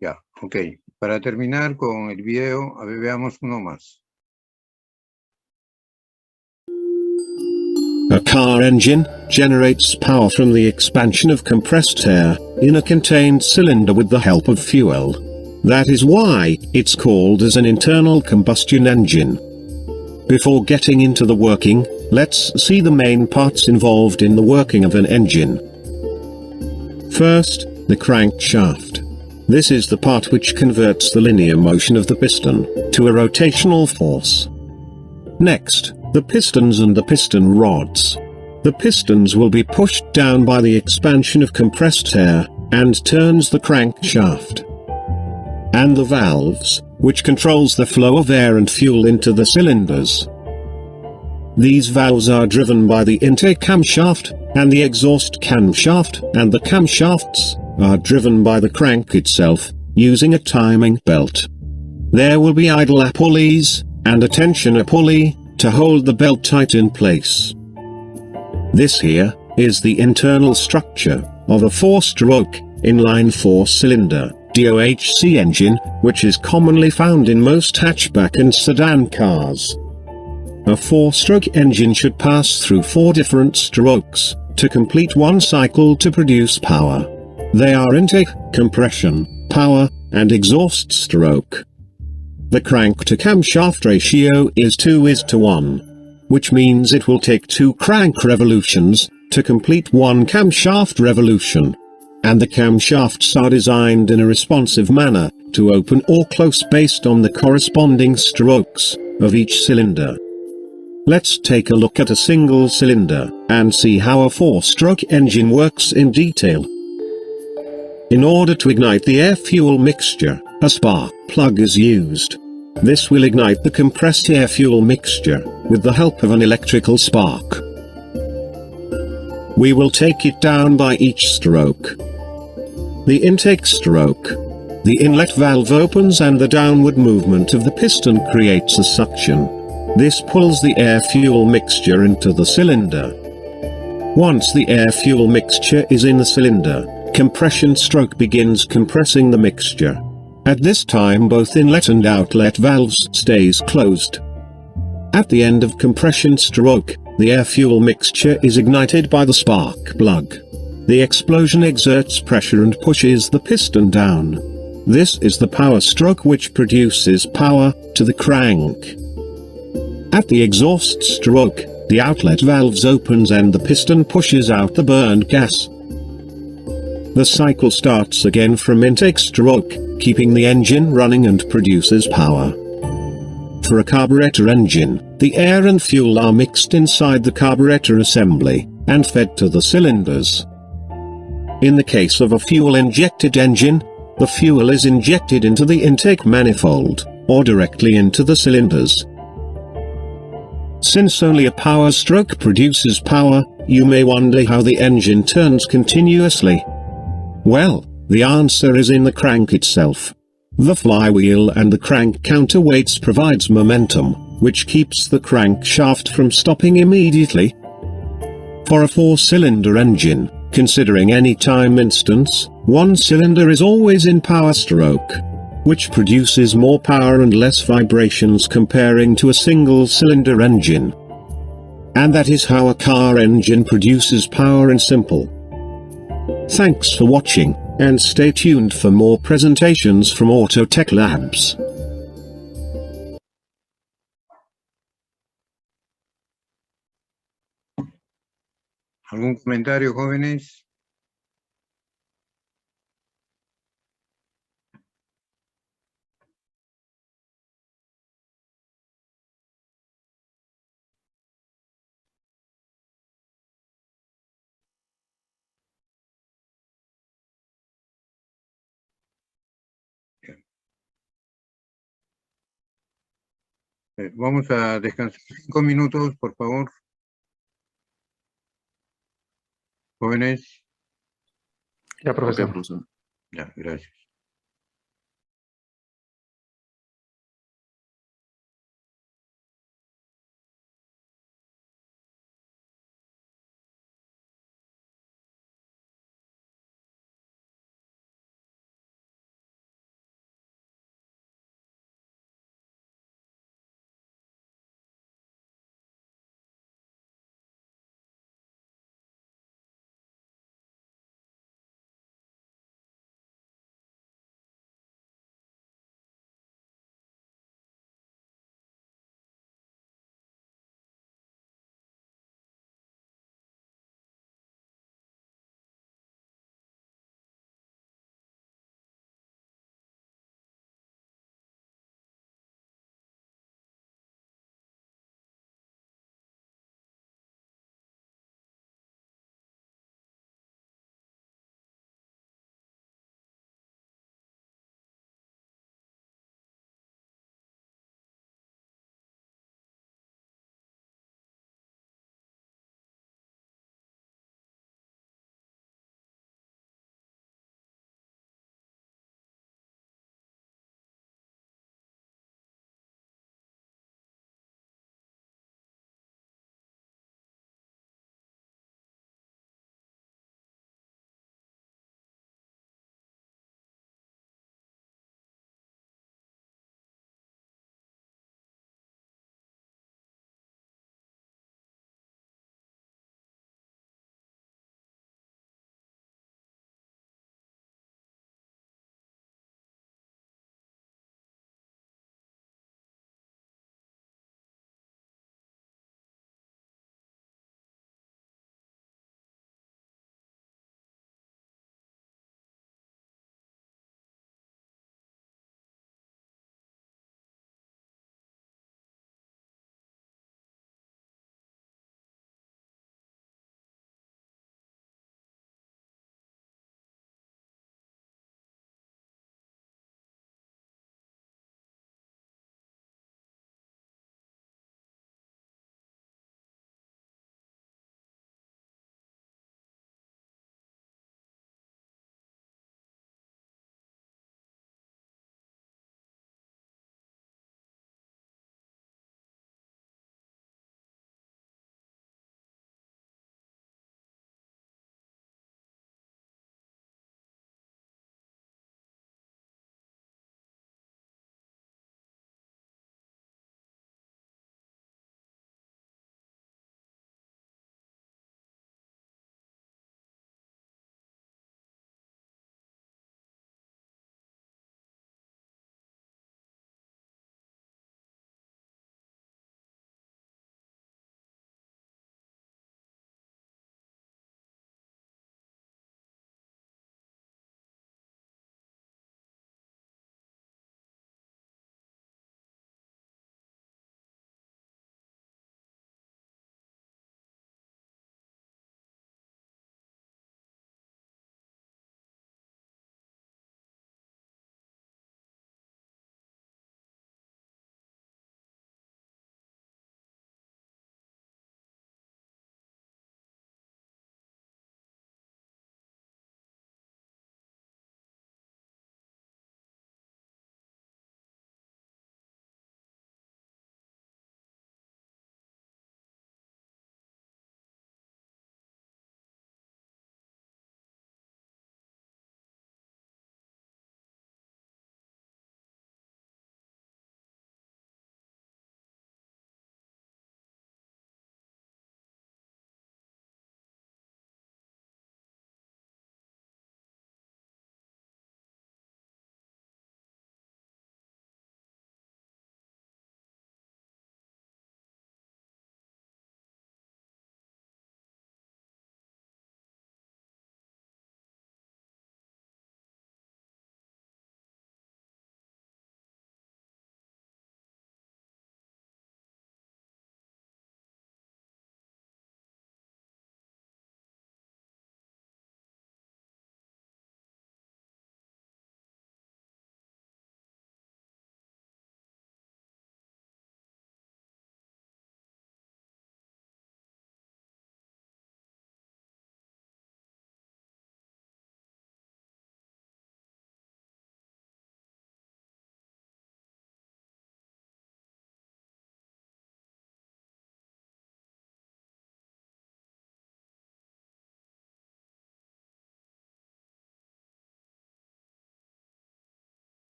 Ya, ok. Para terminar con el video, a ver, veamos uno más. A car engine generates power from the expansion of compressed air in a contained cylinder with the help of fuel. That is why it's called as an internal combustion engine. Before getting into the working, let's see the main parts involved in the working of an engine. First, the crankshaft. This is the part which converts the linear motion of the piston to a rotational force. Next, the pistons and the piston rods. The pistons will be pushed down by the expansion of compressed air, and turns the crankshaft. And the valves, which controls the flow of air and fuel into the cylinders. These valves are driven by the intake camshaft, and the exhaust camshaft, and the camshafts are driven by the crank itself, using a timing belt. There will be idler pulleys, and a tensioner pulley, to hold the belt tight in place. This here is the internal structure of a 4-stroke, inline 4-cylinder, DOHC engine, which is commonly found in most hatchback and sedan cars. A 4-stroke engine should pass through 4 different strokes, to complete one cycle to produce power. They are intake, compression, power, and exhaust stroke. The crank-to-camshaft ratio is 2:1, which means it will take 2 crank revolutions to complete 1 camshaft revolution. And the camshafts are designed in a responsive manner, to open or close based on the corresponding strokes of each cylinder. Let's take a look at a single cylinder, and see how a 4-stroke engine works in detail. In order to ignite the air-fuel mixture, a spark plug is used. This will ignite the compressed air-fuel mixture, with the help of an electrical spark. We will take it down by each stroke. The intake stroke. The inlet valve opens and the downward movement of the piston creates a suction. This pulls the air-fuel mixture into the cylinder. Once the air-fuel mixture is in the cylinder, compression stroke begins compressing the mixture. At this time both inlet and outlet valves stays closed. At the end of compression stroke, the air-fuel mixture is ignited by the spark plug. The explosion exerts pressure and pushes the piston down. This is the power stroke which produces power to the crank. At the exhaust stroke, the outlet valves opens and the piston pushes out the burned gas. The cycle starts again from intake stroke, keeping the engine running and produces power. For a carburetor engine, the air and fuel are mixed inside the carburetor assembly, and fed to the cylinders. In the case of a fuel-injected engine, the fuel is injected into the intake manifold, or directly into the cylinders. Since only a power stroke produces power, you may wonder how the engine turns continuously. Well, the answer is in the crank itself. The flywheel and the crank counterweights provides momentum, which keeps the crankshaft from stopping immediately. For a 4-cylinder engine, considering any time instance, one cylinder is always in power stroke, which produces more power and less vibrations comparing to a single-cylinder engine. And that is how a car engine produces power in simple. Thanks for watching, and stay tuned for more presentations from Autotech Labs. ¿Algún comentario, jóvenes? Vamos a descansar 5 minutos, por favor. Jóvenes. Ya, profesor. Ok, profesor. Ya, gracias.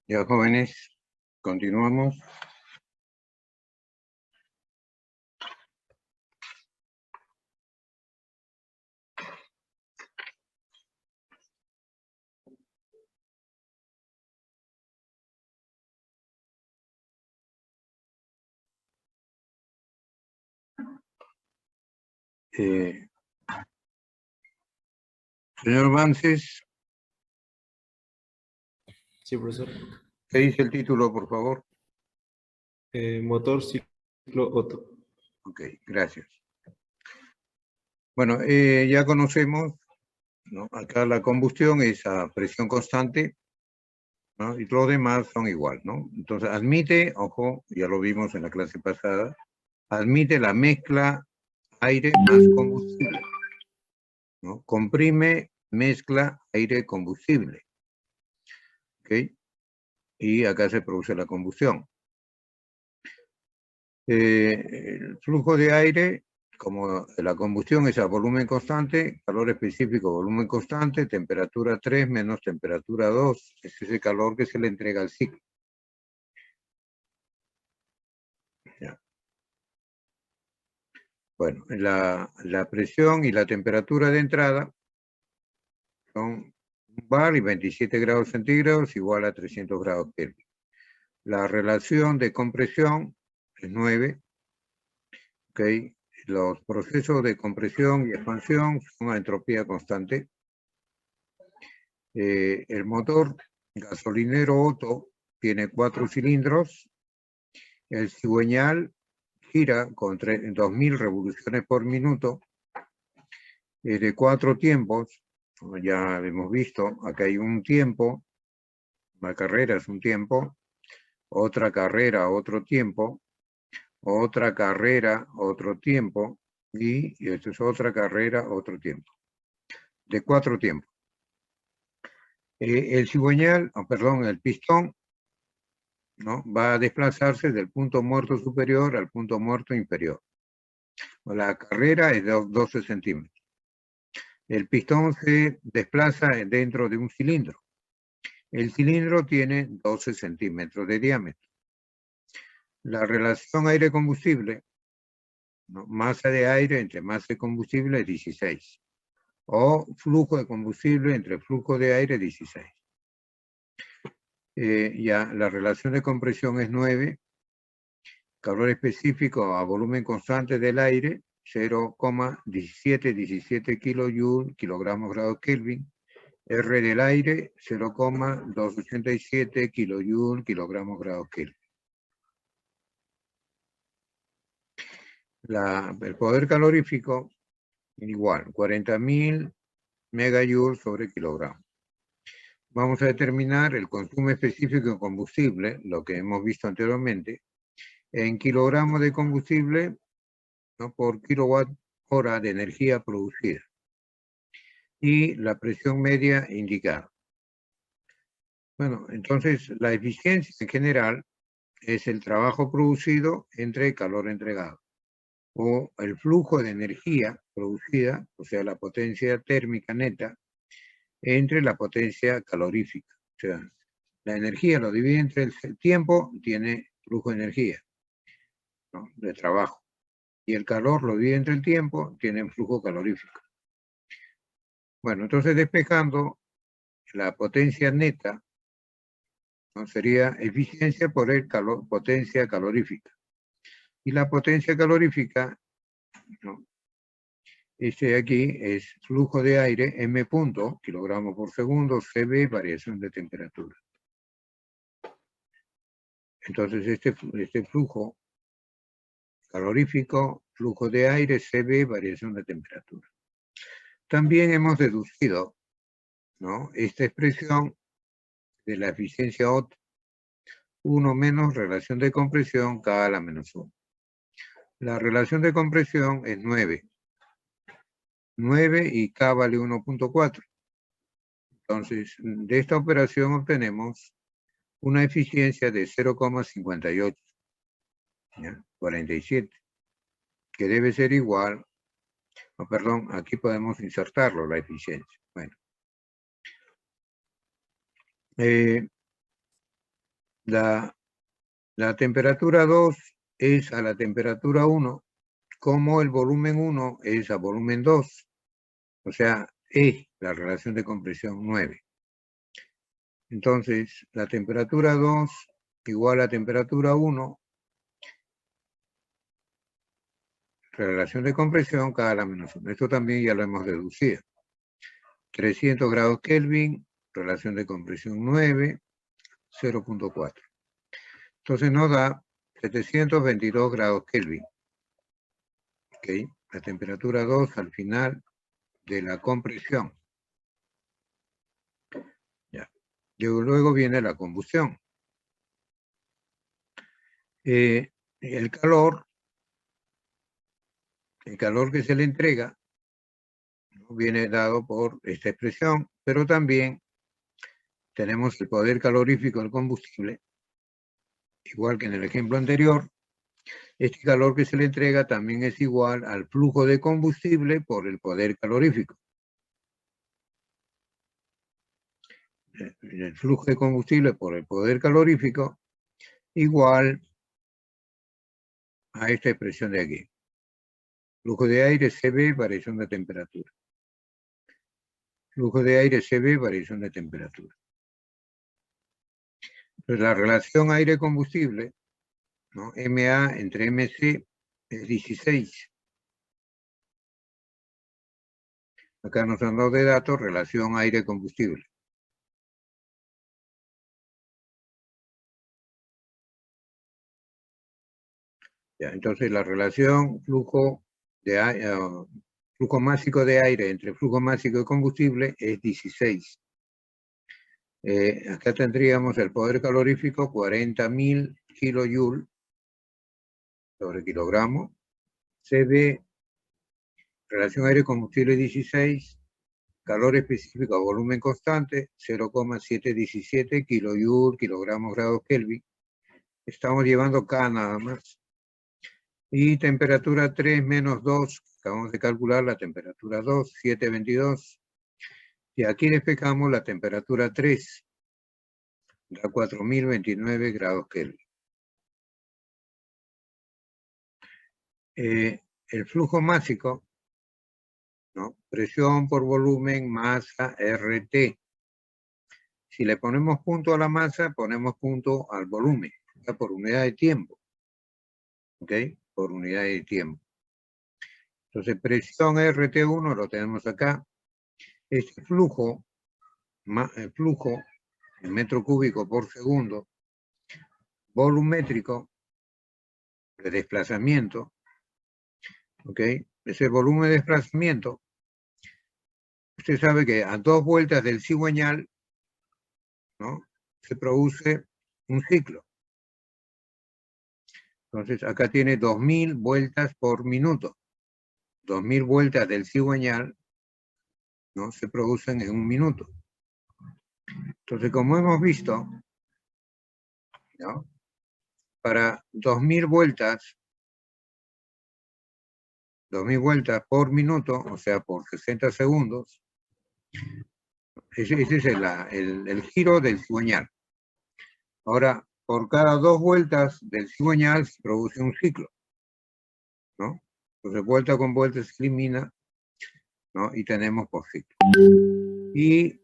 Ya, jóvenes, continuamos. Señor Vances, Sí, profesor. ¿qué dice el título, por favor? Motor ciclo Otto. Ok, gracias. Bueno, ya conocemos, ¿no? Acá la combustión es a presión constante, ¿no? Y los demás son igual, ¿no? Entonces admite, ojo, ya lo vimos en la clase pasada, admite la mezcla aire más combustible, ¿no? Comprime, mezcla aire combustible, ¿ok? Y acá se produce la combustión. El flujo de aire, como la combustión es a volumen constante, calor específico, volumen constante, temperatura 3 menos temperatura 2, es ese calor que se le entrega al ciclo. Ya. Bueno, la presión y la temperatura de entrada son 1 bar y 27 grados centígrados igual a 300 grados Kelvin. La relación de compresión es 9, ¿ok? Los procesos de compresión y expansión son a entropía constante. El motor gasolinero Otto tiene 4 cilindros. El cigüeñal gira con 2000 revoluciones por minuto. Es de 4 tiempos. Como ya hemos visto, acá hay un tiempo. Una carrera es un tiempo. Otra carrera, otro tiempo. Otra carrera, otro tiempo. Y esto es otra carrera, otro tiempo. De 4 tiempos. El cigüeñal, perdón, el pistón, ¿no? Va a desplazarse del punto muerto superior al punto muerto inferior. La carrera es de 12 centímetros. El pistón se desplaza dentro de un cilindro. El cilindro tiene 12 centímetros de diámetro. La relación aire-combustible, ¿no? Masa de aire entre masa de combustible es 16. O flujo de combustible entre flujo de aire 16. Ya la relación de compresión es 9. Calor específico a volumen constante del aire, 0,1717 kilojoule, kilogramos grado Kelvin. R del aire, 0,287 kilojoule, kilogramos grado Kelvin. El poder calorífico, igual, 40.000 megajoules sobre kilogramo. Vamos a determinar el consumo específico de combustible, lo que hemos visto anteriormente, en kilogramos de combustible, ¿no? Por kilowatt hora de energía producida. Y la presión media indicada. Bueno, entonces la eficiencia en general es el trabajo producido entre calor entregado, o el flujo de energía producida, o sea, la potencia térmica neta, entre la potencia calorífica. O sea, la energía lo divide entre el tiempo, tiene flujo de energía, ¿no? De trabajo. Y el calor lo divide entre el tiempo, tiene flujo calorífico. Bueno, entonces despejando la potencia neta, ¿no? Sería eficiencia por el potencia calorífica. Y la potencia calorífica, ¿no? Este de aquí es flujo de aire, m punto, kilogramos por segundo, cb, variación de temperatura. Entonces este flujo calorífico, flujo de aire, cb, variación de temperatura. También hemos deducido, ¿no? Esta expresión de la eficiencia Otto, 1 menos relación de compresión K a la menos 1. La relación de compresión es 9. 9 y K vale 1.4. Entonces, de esta operación obtenemos una eficiencia de 0,58, 47, que debe ser igual, perdón, aquí podemos insertarlo, la eficiencia. Bueno. La temperatura 2 es a la temperatura 1, como el volumen 1 es a volumen 2. O sea, es la relación de compresión 9. Entonces, la temperatura 2 igual a temperatura 1, relación de compresión cada la menos 1. Esto también ya lo hemos deducido. 300 grados Kelvin, relación de compresión 9, 0.4. Entonces nos da 722 grados Kelvin. ¿Okay? La temperatura 2 al final de la compresión. Ya. Luego viene la combustión. El calor que se le entrega, ¿no?, viene dado por esta expresión, pero también tenemos el poder calorífico del combustible, igual que en el ejemplo anterior. Este calor que se le entrega también es igual al flujo de combustible por el poder calorífico. El flujo de combustible por el poder calorífico igual a esta expresión de aquí. Flujo de aire CB, variación de temperatura. Flujo de aire CB, variación de temperatura. Entonces, la relación aire-combustible, ¿no?, MA entre MC es 16. Acá nos han dado de datos relación aire-combustible. Ya, entonces, la relación flujo másico de aire entre flujo másico de combustible es 16. Acá tendríamos el poder calorífico 40.000 kilojoule sobre kilogramo. CB, relación aire-combustible 16, calor específico a volumen constante 0,717 kilojoule, kilogramos, grados Kelvin. Estamos llevando K nada más. Y temperatura 3 menos 2, acabamos de calcular la temperatura 2, 722. Y aquí despejamos la temperatura 3, da 4029 grados Kelvin. El flujo másico, ¿no?, presión por volumen, masa, RT. Si le ponemos punto a la masa, ponemos punto al volumen, ¿ya?, por unidad de tiempo. ¿Ok? Por unidad de tiempo. Entonces, presión RT1 lo tenemos acá. Este flujo, el flujo en metro cúbico por segundo, volumétrico, de desplazamiento, ¿ok? Ese volumen de desplazamiento, usted sabe que a 2 vueltas del cigüeñal, ¿no?, se produce un ciclo. Entonces, acá tiene 2000 vueltas por minuto. 2000 vueltas del cigüeñal, ¿no?, se producen en un minuto. Entonces, como hemos visto, ¿no?, para 2000 vueltas por minuto, o sea, por 60 segundos, ese es el giro del cigüeñal. Ahora, por cada 2 vueltas del cigüeñal se produce un ciclo, ¿no? Entonces, vuelta con vuelta se elimina, ¿no?, y tenemos por ciclo. Y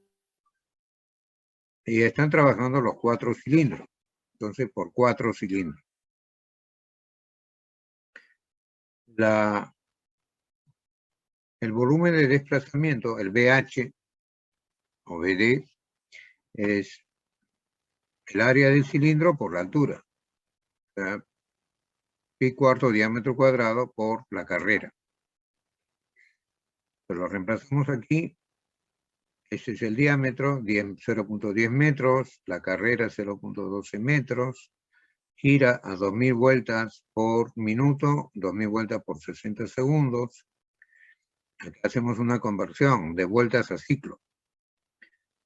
están trabajando los 4 cilindros. Entonces, por 4 cilindros. El volumen de desplazamiento, el BH o BD, es el área del cilindro por la altura. O sea, pi cuarto diámetro cuadrado por la carrera. Pero lo reemplazamos aquí. Este es el diámetro, 0.10 metros, la carrera 0.12 metros, gira a 2000 vueltas por minuto, 2000 vueltas por 60 segundos. Aquí hacemos una conversión de vueltas a ciclo,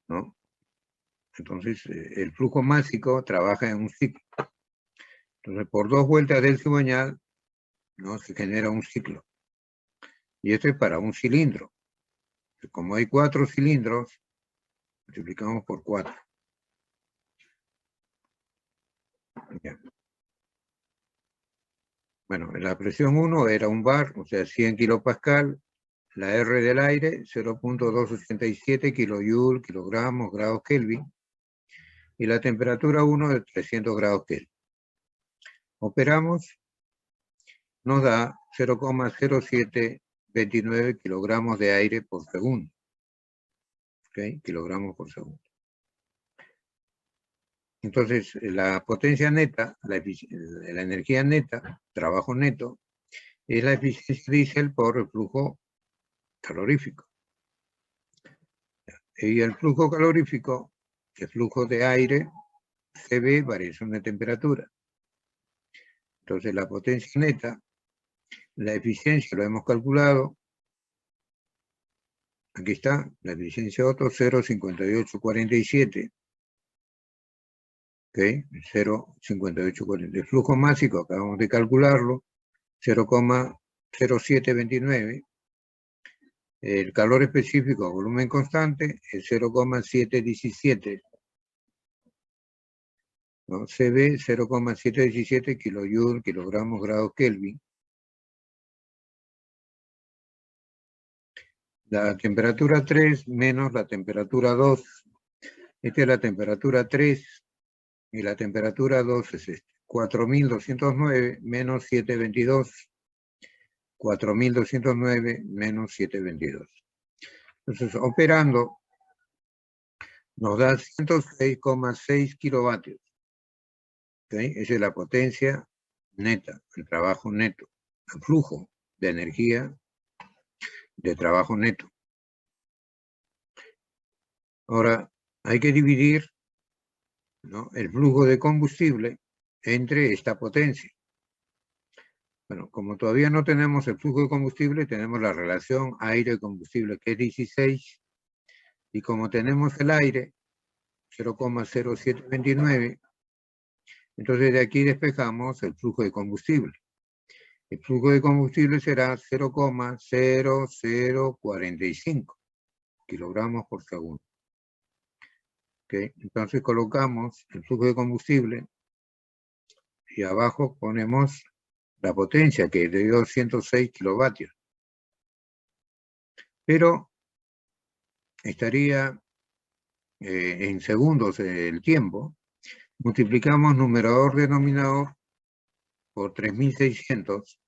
¿no? Entonces, el flujo másico trabaja en un ciclo. Entonces, por 2 vueltas del cigüeñal, ¿no?, se genera un ciclo. Y esto es para un cilindro. Como hay 4 cilindros, multiplicamos por 4. Ya. Bueno, la presión 1 era un bar, o sea, 100 kilopascal. La R del aire, 0.287 kilojoule, kilogramos, grados Kelvin. Y la temperatura 1 de 300 grados Kelvin. Operamos, nos da 0,0729 kilogramos de aire por segundo. ¿Ok? Kilogramos por segundo. Entonces, la potencia neta, la energía neta, trabajo neto, es la eficiencia diésel por el flujo calorífico. Y el flujo calorífico, que es flujo de aire, CB, variación de temperatura. Entonces, la potencia neta, la eficiencia, lo hemos calculado. Aquí está, la eficiencia Otto, 0,5847. ¿Ok? 0,5840. El flujo másico, acabamos de calcularlo, 0,0729. El calor específico a volumen constante es 0,717. ¿No? CB 0,717 kilojoule, kilogramos, grados Kelvin. La temperatura 3 menos la temperatura 2. Esta es la temperatura 3 y la temperatura 2 es este. 4.209 menos 722. 4.209 menos 722. Entonces, operando, nos da 106,6 kilovatios. ¿Okay? Esa es la potencia neta, el trabajo neto, el flujo de energía de trabajo neto. Ahora, hay que dividir, ¿no?, el flujo de combustible entre esta potencia. Bueno, como todavía no tenemos el flujo de combustible, tenemos la relación aire-combustible, que es 16, y como tenemos el aire, 0,0729, entonces de aquí despejamos el flujo de combustible. El flujo de combustible será 0,0045 kilogramos por segundo. ¿Okay? Entonces colocamos el flujo de combustible y abajo ponemos la potencia, que es de 206 kilovatios. Pero estaría en segundos el tiempo. Multiplicamos numerador-denominador por 3.600.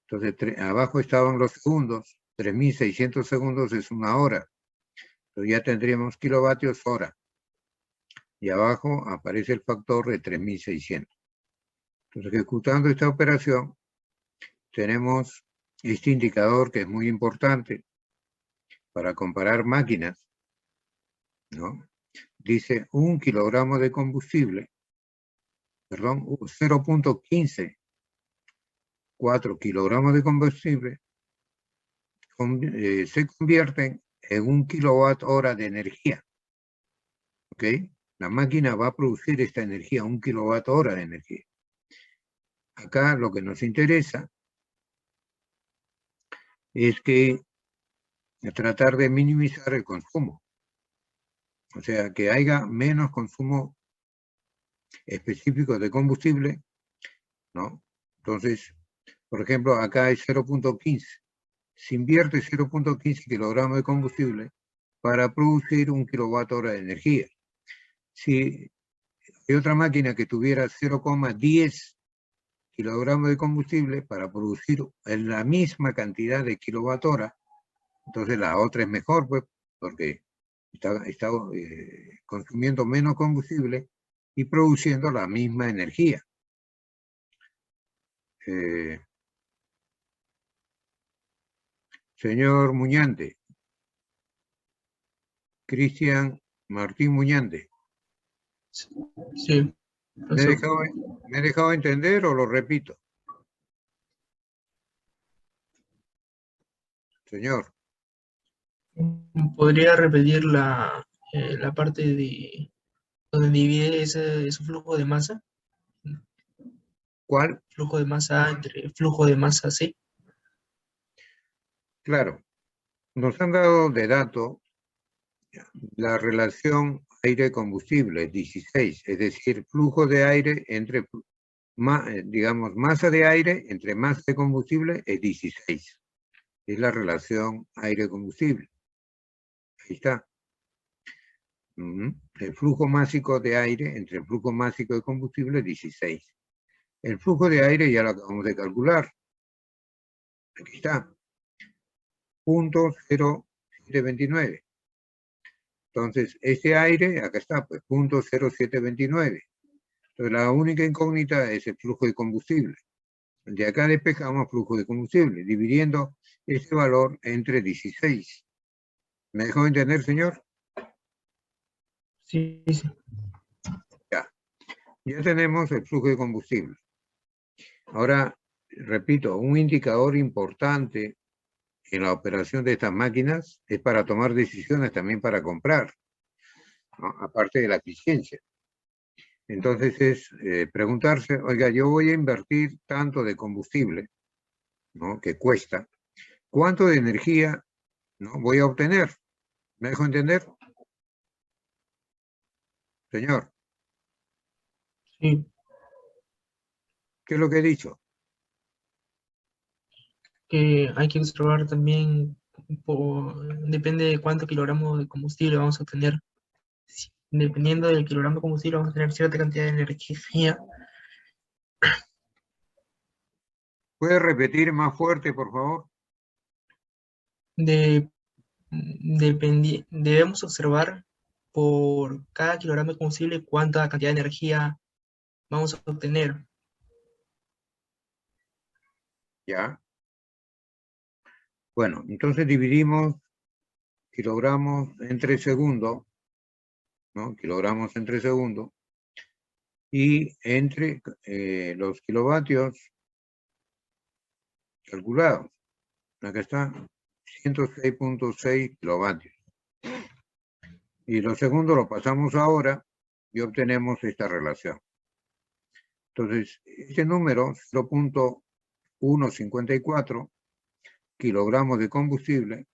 Entonces, abajo estaban los segundos. 3.600 segundos es una hora. Entonces ya tendríamos kilovatios hora. Y abajo aparece el factor de 3.600. Entonces, ejecutando esta operación, tenemos este indicador que es muy importante para comparar máquinas, ¿no? Dice 1 kilogramo de combustible, perdón, 0.15, 4 kilogramos de combustible se convierten en 1 kilowatt hora de energía. ¿Ok? La máquina va a producir esta energía, 1 kilowatt hora de energía. Acá lo que nos interesa es que tratar de minimizar el consumo. O sea, que haya menos consumo específico de combustible, ¿no? Entonces, por ejemplo, acá hay 0.15. Se invierte 0.15 kilogramos de combustible para producir 1 kilowatt hora de energía. Si hay otra máquina que tuviera 0,10 kilogramos de combustible para producir la misma cantidad de kilowatt hora, entonces la otra es mejor, pues, porque está consumiendo menos combustible y produciendo la misma energía. Señor Muñante, Cristian Martín Muñante. Sí. ¿Me he dejado entender o lo repito? Señor. ¿Podría repetir la parte de donde divide ese flujo de masa? ¿Cuál? Flujo de masa A entre flujo de masa C. Claro. Nos han dado de dato la relación aire-combustible, 16. Es decir, flujo de aire entre, digamos, masa de aire entre masa de combustible es 16. Es la relación aire-combustible. Ahí está. El flujo másico de aire entre el flujo másico de combustible es 16. El flujo de aire ya lo acabamos de calcular. Aquí está. 0.0729. Entonces, este aire, acá está, pues 0.0729. Entonces, la única incógnita es el flujo de combustible. De acá despejamos flujo de combustible, dividiendo este valor entre 16. ¿Me dejó entender, señor? Sí, sí. Ya tenemos el flujo de combustible. Ahora, repito, un indicador importante en la operación de estas máquinas es para tomar decisiones, también para comprar, ¿no? Aparte de la eficiencia. Entonces es preguntarse, oiga, yo voy a invertir tanto de combustible, ¿no?, que cuesta, ¿cuánto de energía, ¿no?, voy a obtener? ¿Me dejo entender? Señor, Sí. ¿qué es lo que he dicho? Que hay que observar también, depende de cuánto kilogramos de combustible vamos a obtener. Dependiendo del kilogramo de combustible vamos a tener cierta cantidad de energía. ¿Puede repetir más fuerte, por favor? Debemos observar por cada kilogramo de combustible cuánta cantidad de energía vamos a obtener. Ya. Bueno, entonces dividimos kilogramos entre segundo, ¿no? Kilogramos entre segundo, y entre los kilovatios calculados. Acá está, 106.6 kilovatios. Y los segundos lo pasamos ahora y obtenemos esta relación. Entonces, este número, 0.154 kilogramos de combustible,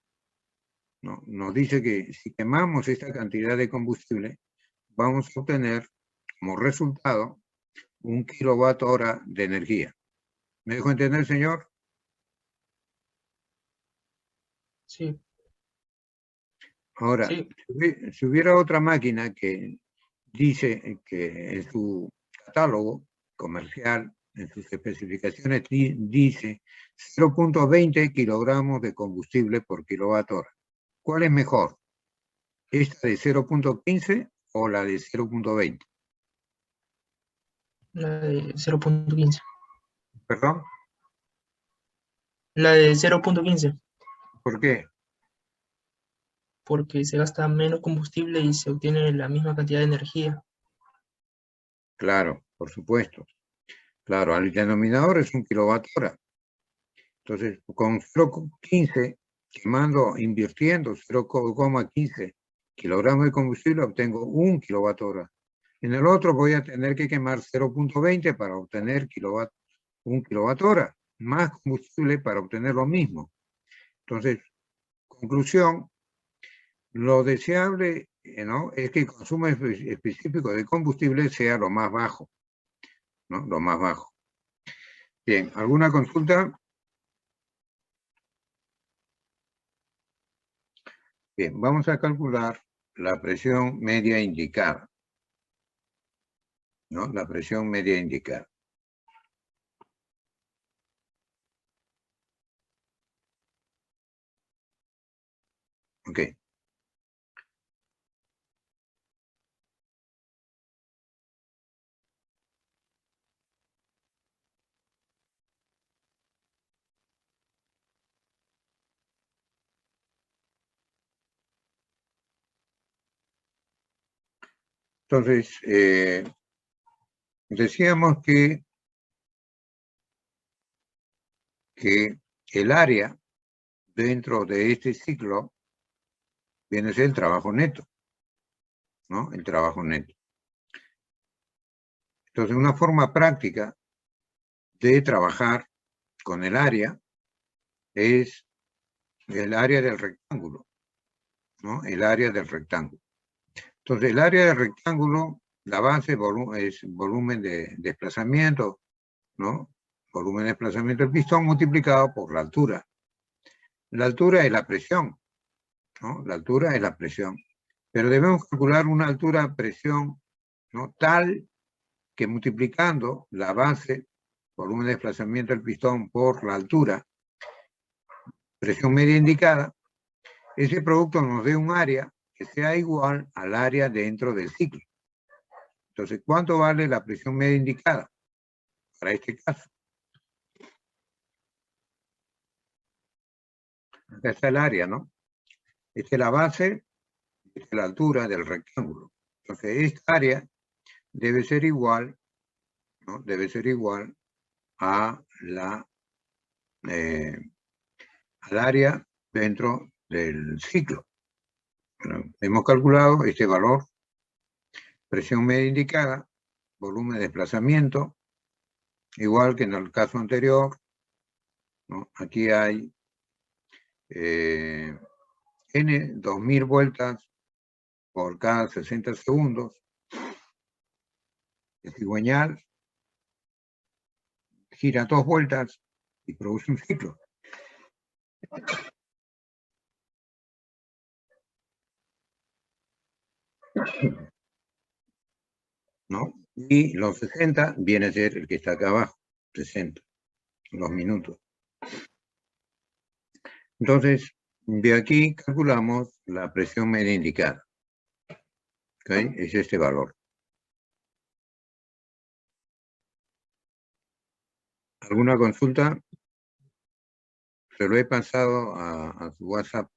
¿no?, nos dice que si quemamos esta cantidad de combustible, vamos a obtener como resultado 1 kilowatt hora de energía. ¿Me dejo entender, señor? Sí. Ahora, Sí. si hubiera otra máquina que dice que en su catálogo comercial, en sus especificaciones, dice 0.20 kilogramos de combustible por kilowatt hora, ¿cuál es mejor? ¿Esta de 0.15 o la de 0.20? La de 0.15. ¿Perdón? La de 0.15. ¿Por qué? Porque se gasta menos combustible y se obtiene la misma cantidad de energía. Claro, por supuesto. Claro, el denominador es 1 kilowatt hora. Entonces, con 0.15, invirtiendo 0.15 kilogramos de combustible, obtengo 1 kilowatt hora. En el otro voy a tener que quemar 0.20 para obtener 1 kilowatt hora, más combustible para obtener lo mismo. Entonces, conclusión, lo deseable, ¿no?, es que el consumo específico de combustible sea lo más bajo, ¿no?, lo más bajo. Bien, ¿alguna consulta? Bien, vamos a calcular la presión media indicada, ¿no? La presión media indicada. Ok. Entonces, decíamos que el área dentro de este ciclo viene a ser el trabajo neto, ¿no? El trabajo neto. Entonces, una forma práctica de trabajar con el área es el área del rectángulo, ¿no? El área del rectángulo. Entonces, el área del rectángulo, la base es volumen de desplazamiento, ¿no? Volumen de desplazamiento del pistón multiplicado por la altura. La altura es la presión, ¿no? La altura es la presión. Pero debemos calcular una altura-presión, ¿no? Tal que multiplicando la base, volumen de desplazamiento del pistón por la altura, presión media indicada, ese producto nos dé un área que sea igual al área dentro del ciclo. Entonces, ¿cuánto vale la presión media indicada para este caso? Acá está el área, ¿no? Esta es la base, esta es la altura del rectángulo. Entonces, esta área debe ser igual, ¿no? Debe ser igual a al área dentro del ciclo. Bueno, hemos calculado este valor, presión media indicada, volumen de desplazamiento, igual que en el caso anterior, ¿no? Aquí hay n 2000 vueltas por cada 60 segundos. El cigüeñal gira 2 vueltas y produce un ciclo. ¿No? Y los 60 viene a ser el que está acá abajo, 60, los minutos. Entonces, de aquí calculamos la presión media indicada. ¿Okay? Es este valor. ¿Alguna consulta? Se lo he pasado a su WhatsApp.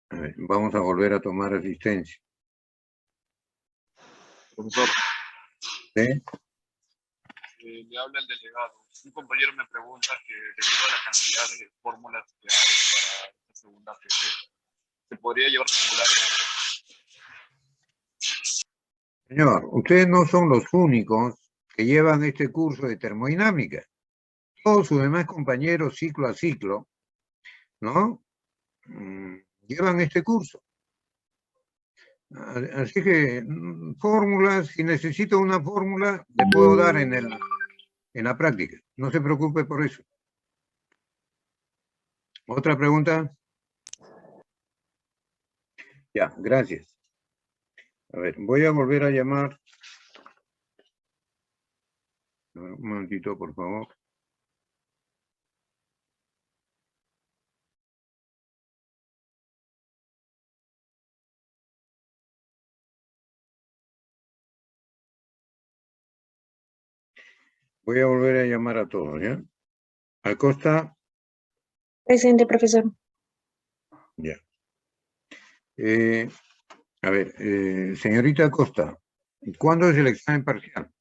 A ver, vamos a volver a tomar asistencia. Profesor, ¿Sí? le habla el delegado. Un compañero me pregunta que debido a la cantidad de fórmulas que hay para esta segunda PC, ¿se podría llevar formularios? Señor, ustedes no son los únicos que llevan este curso de termodinámica. Todos sus demás compañeros, ciclo a ciclo, ¿no? Llevan este curso. Así que, fórmulas, si necesito una fórmula, le puedo dar en la práctica. No se preocupe por eso. ¿Otra pregunta? Ya, gracias. A ver, voy a volver a llamar. A ver, un momentito, por favor. Voy a volver a llamar a todos, ¿ya? Acosta, Presente, profesor. ya. A ver, señorita Acosta, ¿cuándo es el examen parcial?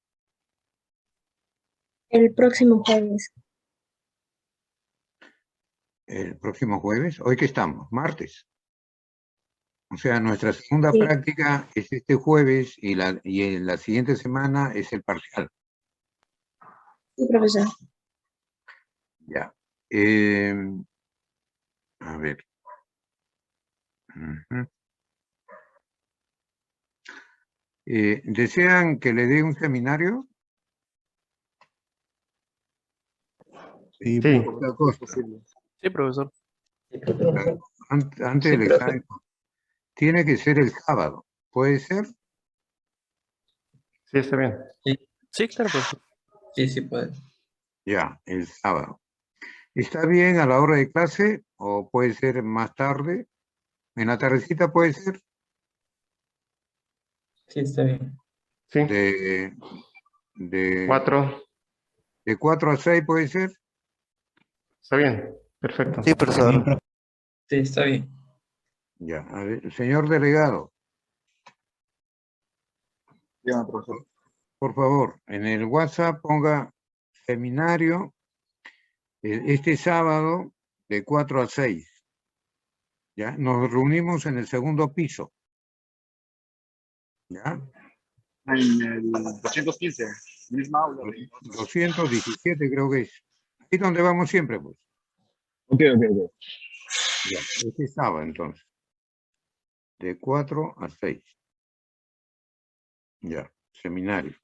El próximo jueves. El próximo jueves. ¿Hoy qué estamos? Martes. O sea, nuestra segunda Sí. práctica es este jueves y en la siguiente semana es el parcial. Sí, profesor. Ya. A ver. Ujú. ¿Desean que le dé un seminario? Sí, Sí. Acosta. Sí, profesor. Antes del examen. Tiene que ser el sábado. ¿Puede ser? Sí, está bien. Sí, claro, profesor. Sí, sí puede. Ya, el sábado. ¿Está bien a la hora de clase o puede ser más tarde? ¿En la tardecita puede ser? Sí, está bien. Sí. De 4. 4 a 6 puede ser. Está bien. Perfecto. Bien, profe. Sí, está bien. Ya, a ver, señor delegado, Dígame, profesor. por favor, en el WhatsApp ponga seminario este sábado de 4 a 6. ¿Ya? Nos reunimos en el segundo piso. ¿Ya? En el 215, misma aula. 217 creo que es. Ahí donde vamos siempre, pues. Ok. Ya, este sábado entonces. De 4 a 6. Ya, seminario.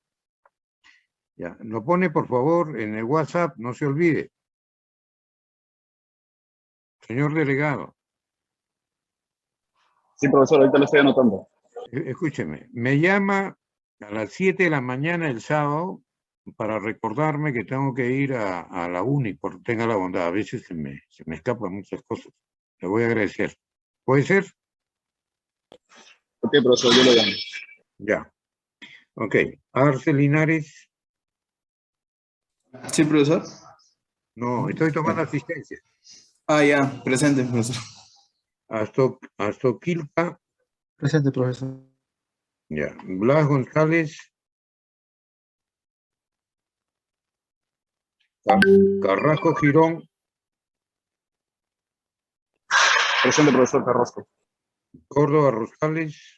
Ya, lo pone por favor en el WhatsApp, no se olvide. Señor delegado, Sí, profesor, ahorita lo estoy anotando. escúcheme, me llama a las 7 de la mañana el sábado para recordarme que tengo que ir a la uni, por tenga la bondad, a veces se me escapan muchas cosas. Le voy a agradecer. ¿Puede ser? Ok, profesor, yo lo llamo. Ya. Ok. Arce Linares. Sí, profesor. No, estoy tomando asistencia. Ah, ya, presente, profesor. Astoquilpa. Presente, profesor. Ya. Blas González. Carrasco Girón. Presente, profesor Carrasco. Córdoba Rosales.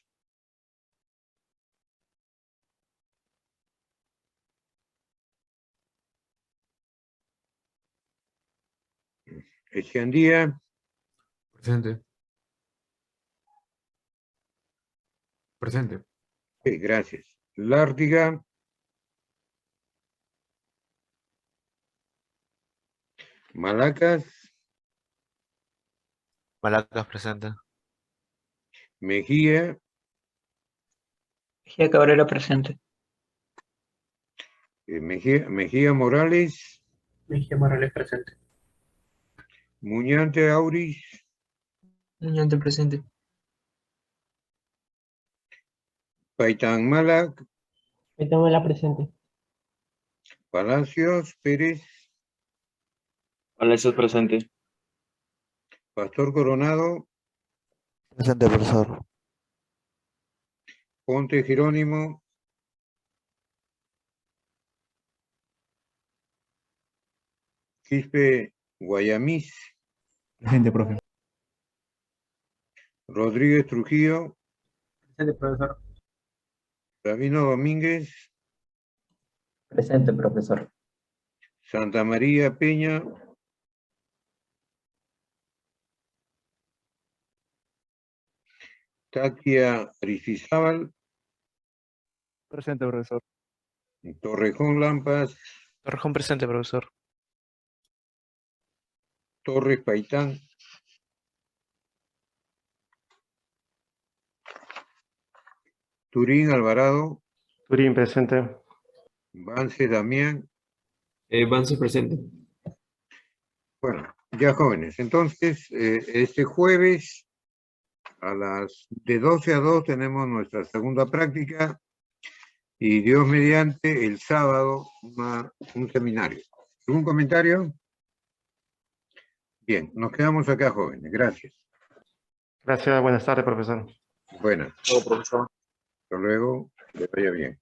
Echeandía. Presente. Presente. Ok, gracias. Lártiga. Malacas. Malacas presente. Mejía. Mejía Cabrera presente. Mejía Morales. Mejía Morales presente. Muñante Auris. Muñante presente. Paitán Malac. Metámosla presente. Palacios Pérez. Palacios presente. Pastor Coronado. Presente, profesor. Ponte Jerónimo. Quispe Guayamís. Presente, profe. Rodríguez Trujillo. Presente, profesor. Sabino Domínguez. Presente, profesor. Santa María Peña. Taquia Aristizábal. Presente, profesor. Torrejón Lampas. Torrejón presente, profesor. Torres Paitán. Turín Alvarado. Turín presente. Vance Damián. Vance presente. Bueno, ya jóvenes. Entonces, este jueves de 12 a 2 tenemos nuestra segunda práctica y Dios mediante el sábado un seminario. ¿Algún comentario? Bien, nos quedamos acá, jóvenes. Gracias. Gracias, buenas tardes, profesor. Buenas. Todo, profesor. Hasta luego. Que vaya bien.